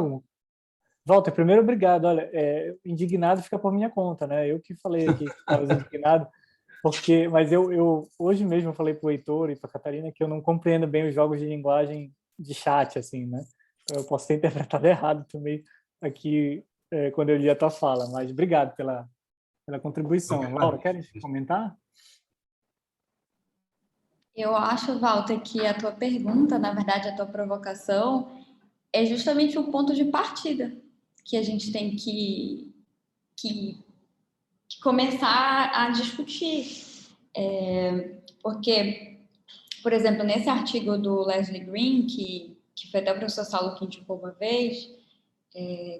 Walter, primeiro, obrigado. Olha, indignado fica por minha conta, né? Eu que falei aqui que estava indignado, mas eu hoje mesmo eu falei para o Heitor e para a Catarina que eu não compreendo bem os jogos de linguagem de chat, assim, né? Eu posso ter interpretado errado também aqui quando eu li a tua fala, mas obrigado pela contribuição. Laura, queres comentar? Eu acho, Walter, que a tua pergunta, na verdade, a tua provocação, é justamente o ponto de partida que a gente tem que começar a discutir. Porque, por exemplo, nesse artigo do Leslie Green, que foi até o professor Saulo que indicou uma vez,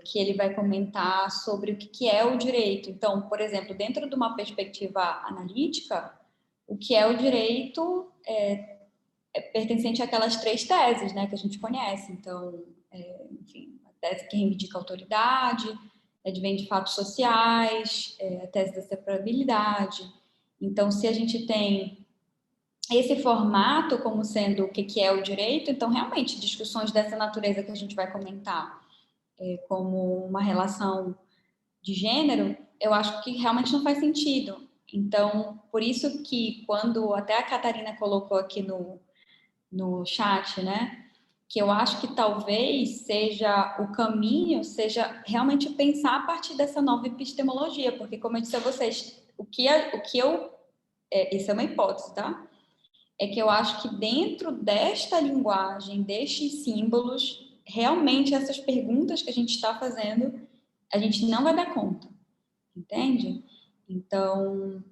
que ele vai comentar sobre o que é o direito. Então, por exemplo, dentro de uma perspectiva analítica, o que é o direito é pertencente àquelas 3 teses, né, que a gente conhece. Então, enfim, a tese que reivindica a autoridade, advém de fatos sociais, a tese da separabilidade. Então, se a gente tem esse formato como sendo o que é o direito, então, realmente, discussões dessa natureza que a gente vai comentar como uma relação de gênero, eu acho que realmente não faz sentido. Então, por isso que quando até a Catarina colocou aqui no chat, né, que eu acho que talvez seja o caminho, seja realmente pensar a partir dessa nova epistemologia, porque como eu disse a vocês, isso é uma hipótese, tá? É que eu acho que dentro desta linguagem, destes símbolos, realmente essas perguntas que a gente está fazendo, a gente não vai dar conta, entende? Então,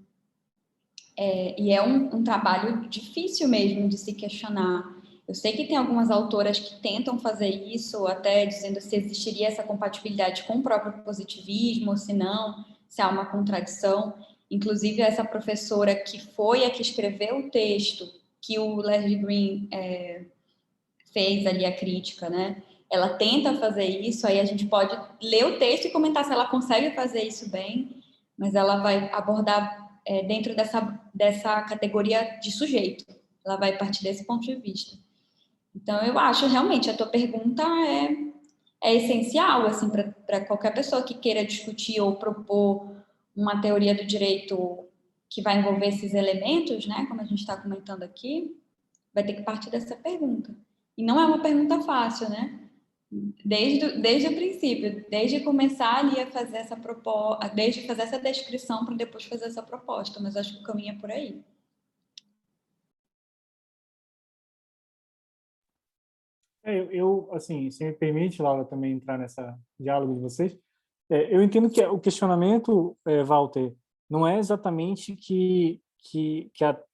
é um trabalho difícil mesmo de se questionar. Eu sei que tem algumas autoras que tentam fazer isso, até dizendo se existiria essa compatibilidade com o próprio positivismo, ou se não, se há uma contradição. Inclusive, essa professora que foi a que escreveu o texto que o Leslie Green fez ali a crítica, né? Ela tenta fazer isso, aí a gente pode ler o texto e comentar se ela consegue fazer isso bem, mas ela vai abordar dentro dessa categoria de sujeito. Ela vai partir desse ponto de vista. Então, eu acho realmente a tua pergunta é essencial assim, para qualquer pessoa que queira discutir ou propor uma teoria do direito que vai envolver esses elementos, né, como a gente está comentando aqui, vai ter que partir dessa pergunta. E não é uma pergunta fácil, né? Desde o princípio, desde começar ali a fazer essa proposta, desde fazer essa descrição para depois fazer essa proposta, mas acho que o caminho é por aí. Eu, assim, se me permite, Laura, também entrar nessa diálogo de vocês, eu entendo que o questionamento, Walter, não é exatamente que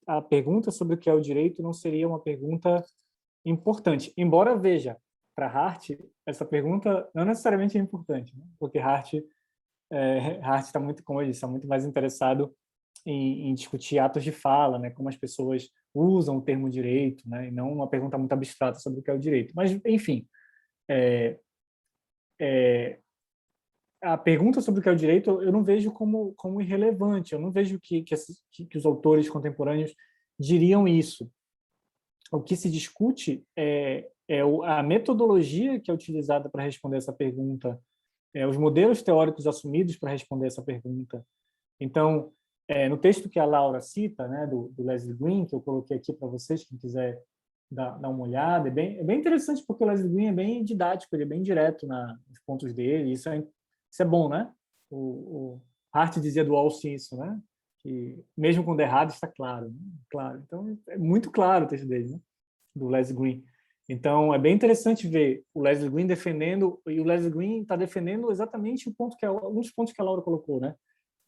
a pergunta sobre o que é o direito não seria uma pergunta importante, embora, veja, para Hart, essa pergunta não necessariamente é importante, né? Porque Hart Hart está muito, como eu disse, está muito mais interessado em discutir atos de fala, né, como as pessoas usam o termo direito, né, e não uma pergunta muito abstrata sobre o que é o direito. Mas, enfim, a pergunta sobre o que é o direito eu não vejo como irrelevante, eu não vejo que os autores contemporâneos diriam isso. O que se discute é a metodologia que é utilizada para responder essa pergunta, os modelos teóricos assumidos para responder essa pergunta. Então, no texto que a Laura cita, né, do Leslie Green, que eu coloquei aqui para vocês, quem quiser dar uma olhada, é bem interessante porque o Leslie Green é bem didático, ele é bem direto nos pontos dele, isso é bom, né? O Hart dizia do Austin isso, né? Que mesmo quando errado está claro, né? Claro. Então, é muito claro o texto dele, né? Do Leslie Green. Então, é bem interessante ver o Leslie Green defendendo, e o Leslie Green está defendendo exatamente alguns pontos que a Laura colocou, né?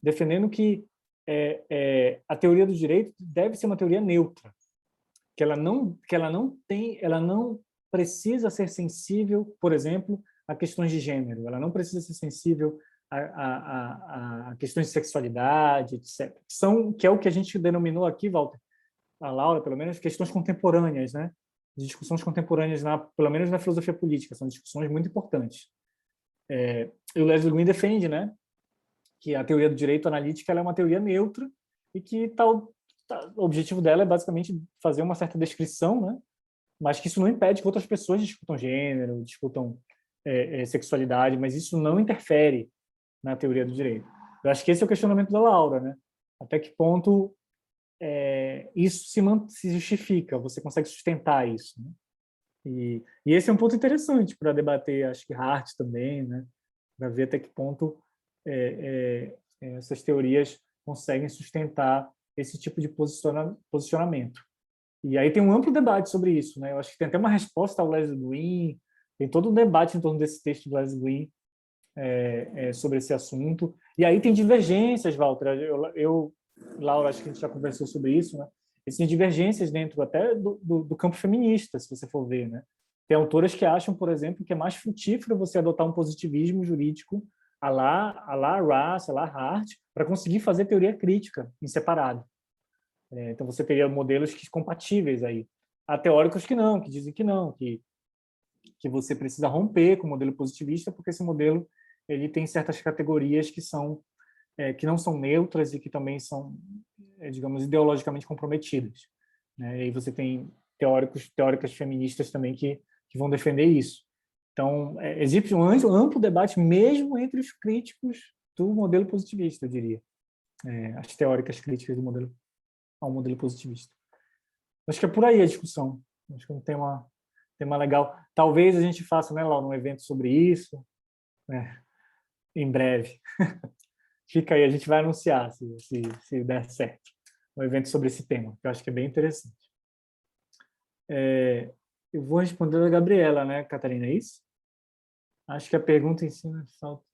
Defendendo que a teoria do direito deve ser uma teoria neutra, que ela não precisa ser sensível, por exemplo, a questões de gênero, ela não precisa ser sensível a questões de sexualidade, etc. Que é o que a gente denominou aqui, Walter, a Laura, pelo menos, questões contemporâneas, né? Discussões contemporâneas, pelo menos na filosofia política, são discussões muito importantes. E o Leslie Green defende, né, que a teoria do direito analítica ela é uma teoria neutra e que o objetivo dela é basicamente fazer uma certa descrição, né, mas que isso não impede que outras pessoas discutam gênero, discutam sexualidade, mas isso não interfere na teoria do direito. Eu acho que esse é o questionamento da Laura, né? Até que ponto isso se justifica, você consegue sustentar isso, né? E esse é um ponto interessante para debater, acho que Hart também, né? Para ver até que ponto essas teorias conseguem sustentar esse tipo de posicionamento. E aí tem um amplo debate sobre isso, né? Eu acho que tem até uma resposta ao Leslie Green, tem todo um debate em torno desse texto do Leslie Green sobre esse assunto. E aí tem divergências, Walter. Laura, acho que a gente já conversou sobre isso, né? Existem divergências dentro até do campo feminista, se você for ver, né? Tem autoras que acham, por exemplo, que é mais frutífero você adotar um positivismo jurídico à la Russ, à la Hart, para conseguir fazer teoria crítica em separado. Então, você teria modelos compatíveis aí. Há teóricos que não, que dizem que não, que você precisa romper com o modelo positivista, porque esse modelo ele tem certas categorias que não são neutras e que também são, digamos, ideologicamente comprometidas, né? E aí você tem teóricas feministas também que vão defender isso. Então, existe um amplo debate mesmo entre os críticos do modelo positivista, eu diria. As teóricas críticas ao modelo positivista. Acho que é por aí a discussão. Acho que é um tema legal. Talvez a gente faça, né, Laura, um evento sobre isso, né, em breve. Fica aí, a gente vai anunciar se der certo. Um evento sobre esse tema, que eu acho que é bem interessante. Eu vou responder a Gabriela, né, Catarina, é isso? Acho que a pergunta em cima falta.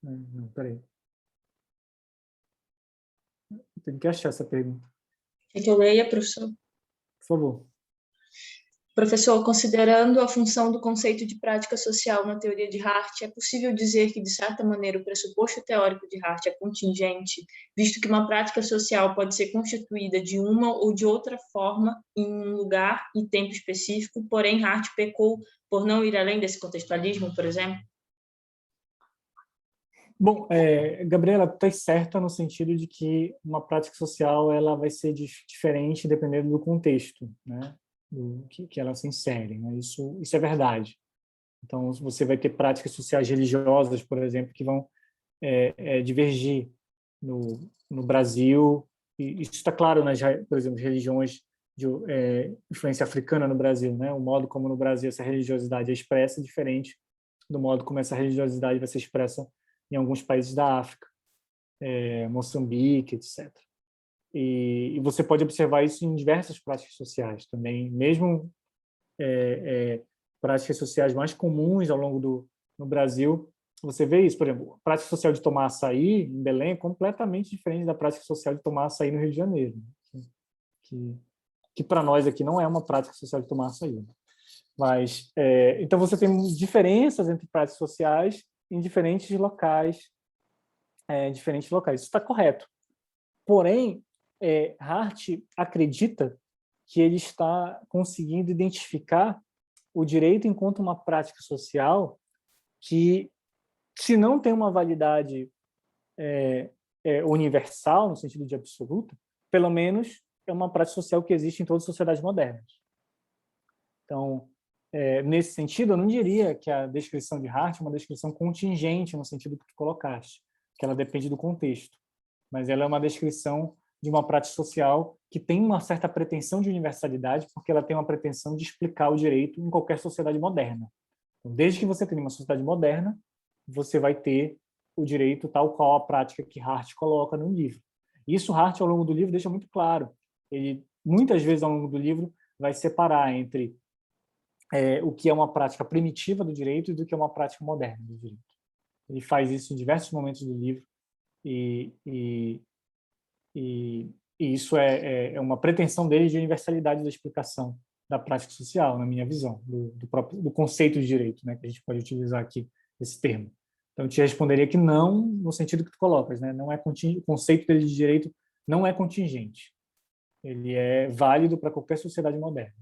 Não, peraí. Eu tenho que achar essa pergunta. Quer que eu leia, professor? Por favor. Professor, considerando a função do conceito de prática social na teoria de Hart, é possível dizer que, de certa maneira, o pressuposto teórico de Hart é contingente, visto que uma prática social pode ser constituída de uma ou de outra forma em um lugar e tempo específico, porém Hart pecou por não ir além desse contextualismo, por exemplo? Bom, Gabriela, tu estás certa no sentido de que uma prática social ela vai ser diferente dependendo do contexto, né? Que ela se insere, né? Isso é verdade. Então, você vai ter práticas sociais religiosas, por exemplo, que vão divergir no Brasil. E isso está claro nas, por exemplo, religiões de influência africana no Brasil, né? O modo como no Brasil essa religiosidade é expressa é diferente do modo como essa religiosidade vai ser expressa em alguns países da África, Moçambique, etc. E você pode observar isso em diversas práticas sociais também, mesmo práticas sociais mais comuns ao longo no Brasil, você vê isso. Por exemplo, a prática social de tomar açaí em Belém é completamente diferente da prática social de tomar açaí no Rio de Janeiro, que para nós aqui não é uma prática social de tomar açaí. Mas, então você tem diferenças entre práticas sociais em diferentes locais diferentes locais. Isso está correto. Porém, Hart acredita que ele está conseguindo identificar o direito enquanto uma prática social que, se não tem uma validade universal, no sentido de absoluto, pelo menos é uma prática social que existe em todas as sociedades modernas. Então, nesse sentido, eu não diria que a descrição de Hart é uma descrição contingente, no sentido que tu colocaste, que ela depende do contexto, mas ela é uma descrição de uma prática social que tem uma certa pretensão de universalidade, porque ela tem uma pretensão de explicar o direito em qualquer sociedade moderna. Então, desde que você tenha uma sociedade moderna, você vai ter o direito tal qual a prática que Hart coloca no livro. Isso Hart, ao longo do livro, deixa muito claro. Ele, muitas vezes, ao longo do livro, vai separar entre o que é uma prática primitiva do direito e do que é uma prática moderna do direito. Ele faz isso em diversos momentos do livro e isso é uma pretensão dele de universalidade da explicação da prática social, na minha visão, do conceito de direito, né, que a gente pode utilizar aqui esse termo. Então, eu te responderia que não, no sentido que tu colocas, né? Não é o conceito dele de direito não é contingente. Ele é válido para qualquer sociedade moderna.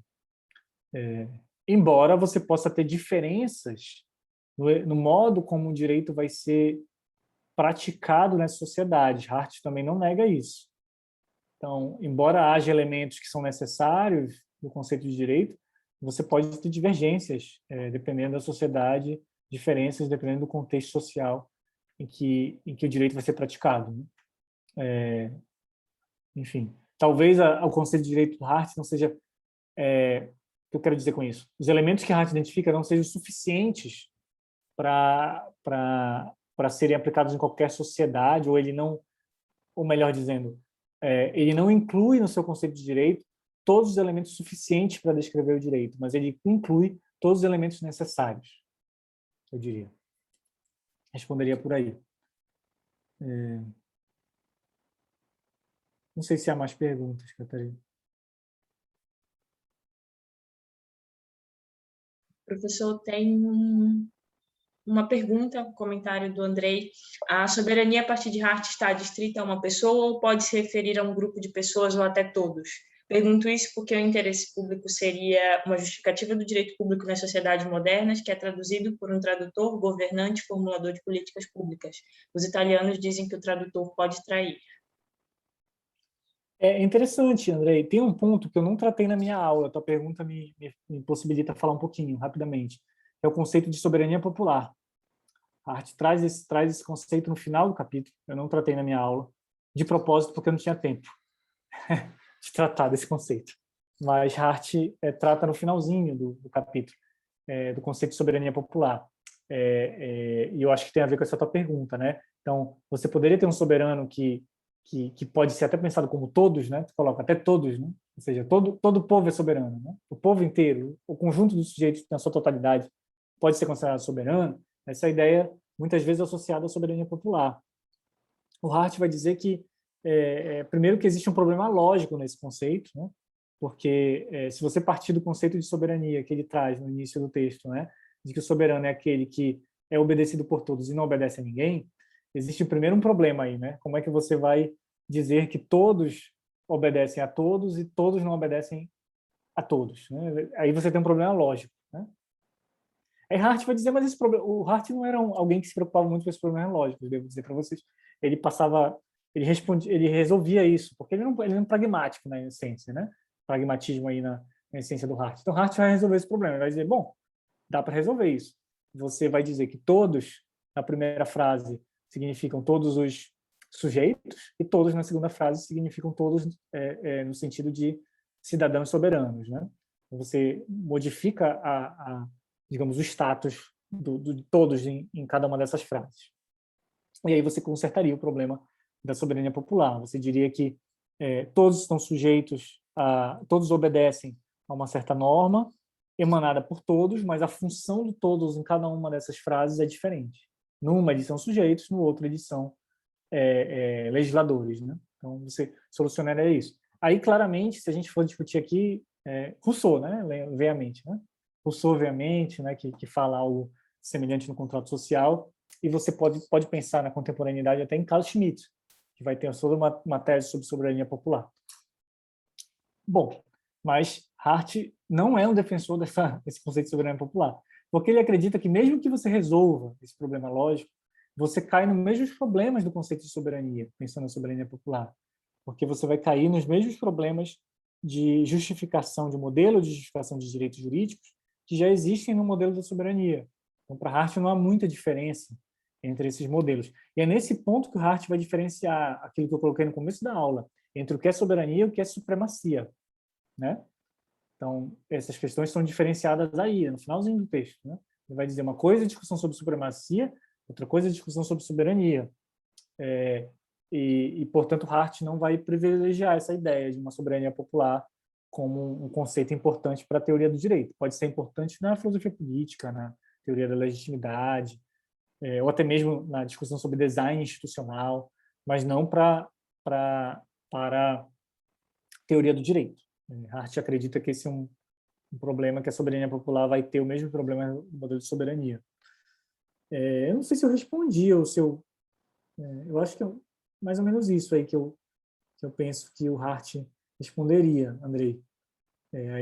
Embora você possa ter diferenças no modo como o direito vai ser praticado nessa sociedade. Hart também não nega isso. Então, embora haja elementos que são necessários do conceito de direito, você pode ter divergências, dependendo da sociedade, diferenças dependendo do contexto social em que o direito vai ser praticado, né? Enfim, talvez o conceito de direito do Hart não seja... o que eu quero dizer com isso? Os elementos que Hart identifica não sejam suficientes para serem aplicados em qualquer sociedade, ou ele não, ou melhor dizendo, ele não inclui no seu conceito de direito todos os elementos suficientes para descrever o direito, mas ele inclui todos os elementos necessários, eu diria. Responderia por aí. Não sei se há mais perguntas, Catarina. Professor, tem uma pergunta, um comentário do Andrei. A soberania a partir de Hart está adstrita a uma pessoa ou pode se referir a um grupo de pessoas ou até todos? Pergunto isso porque o interesse público seria uma justificativa do direito público nas sociedades modernas, que é traduzido por um tradutor, governante, formulador de políticas públicas. Os italianos dizem que o tradutor pode trair. É interessante, Andrei. Tem um ponto que eu não tratei na minha aula. Tua pergunta me possibilita falar um pouquinho, rapidamente. É o conceito de soberania popular. Hart traz esse conceito no final do capítulo. Eu não tratei na minha aula, de propósito, porque eu não tinha tempo de tratar desse conceito. Mas Hart trata no finalzinho do capítulo, do conceito de soberania popular. E eu acho que tem a ver com essa tua pergunta, né? Então, você poderia ter um soberano que pode ser até pensado como todos, né? Tu coloca até todos, né? Ou seja, todo o povo é soberano, né? O povo inteiro, o conjunto dos sujeitos na sua totalidade pode ser considerado soberano. Essa ideia, muitas vezes, é associada à soberania popular. O Hart vai dizer que, primeiro, que existe um problema lógico nesse conceito, né? Porque se você partir do conceito de soberania que ele traz no início do texto, né? De que o soberano é aquele que é obedecido por todos e não obedece a ninguém, existe primeiro um problema aí, né? Como é que você vai dizer que todos obedecem a todos e todos não obedecem a todos, né? Aí você tem um problema lógico, né? Aí Hart vai dizer, mas esse problema, o Hart não era alguém que se preocupava muito com esses problemas lógicos, devo dizer para vocês. Ele resolvia isso, porque ele é um pragmático na essência, né? Pragmatismo aí na essência do Hart. Então Hart vai resolver esse problema, ele vai dizer, bom, dá para resolver isso. Você vai dizer que todos, na primeira frase, significam todos os sujeitos, e todos, na segunda frase, significam todos no sentido de cidadãos soberanos, né? Você modifica digamos, o status de todos em cada uma dessas frases. E aí você consertaria o problema da soberania popular. Você diria que todos estão sujeitos todos obedecem a uma certa norma emanada por todos, mas a função de todos em cada uma dessas frases é diferente. Numa eles são sujeitos, no outro eles são legisladores, né? Então você solucionaria isso. Aí claramente, se a gente for discutir aqui, Rousseau, né? Veemente, né? Rousseau, veemente, né? Que fala algo semelhante no contrato social, e você pode pensar na contemporaneidade até em Carl Schmitt, que vai ter toda uma tese sobre soberania popular. Bom, mas Hart não é um defensor desse conceito de soberania popular, porque ele acredita que mesmo que você resolva esse problema lógico, você cai nos mesmos problemas do conceito de soberania, pensando na soberania popular, porque você vai cair nos mesmos problemas de justificação de modelo de justificação de direitos jurídicos que já existem no modelo da soberania. Então, para Hart não há muita diferença entre esses modelos. E é nesse ponto que o Hart vai diferenciar aquilo que eu coloquei no começo da aula, entre o que é soberania e o que é supremacia, né? Então, essas questões são diferenciadas aí, no finalzinho do texto, né? Ele vai dizer uma coisa é discussão sobre supremacia, outra coisa é discussão sobre soberania. Portanto, Hart não vai privilegiar essa ideia de uma soberania popular como um conceito importante para a teoria do direito. Pode ser importante na filosofia política, na teoria da legitimidade, ou até mesmo na discussão sobre design institucional, mas não para a teoria do direito. Hart acredita que esse é um problema, que a soberania popular vai ter o mesmo problema do modelo de soberania. Eu não sei se eu respondi, ou se eu... eu acho que é mais ou menos isso aí que eu penso que o Hart responderia, Andrei, a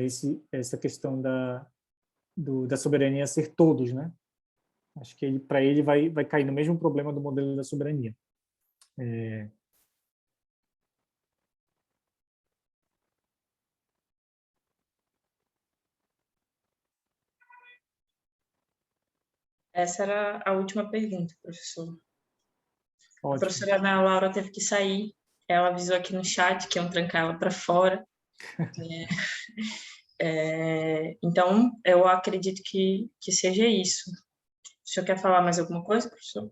essa questão da soberania ser todos, né? Acho que para ele vai cair no mesmo problema do modelo da soberania. Essa era a última pergunta, professor. Ótimo. A professora Ana Laura teve que sair. Ela avisou aqui no chat que iam trancar ela para fora. Então, eu acredito que seja isso. O senhor quer falar mais alguma coisa, professor?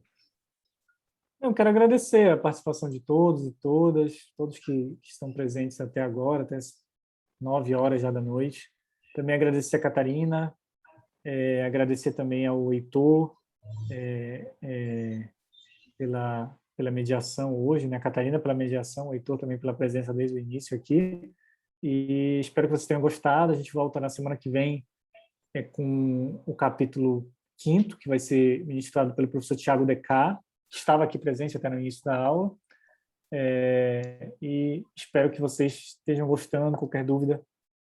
Eu quero agradecer a participação de todos e todas, todos que estão presentes até agora, até as 9 horas já da noite. Também agradecer a Catarina, agradecer também ao Heitor pela mediação hoje, né? A Catarina pela mediação, o Heitor também pela presença desde o início aqui. E espero que vocês tenham gostado. A gente volta na semana que vem com o capítulo 5º, que vai ser ministrado pelo professor Tiago Decá, que estava aqui presente até no início da aula. E espero que vocês estejam gostando. Qualquer dúvida, é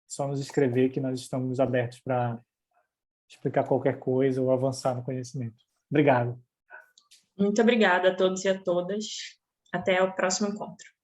só nos escrever, que nós estamos abertos para explicar qualquer coisa ou avançar no conhecimento. Obrigado. Muito obrigada a todos e a todas. Até o próximo encontro.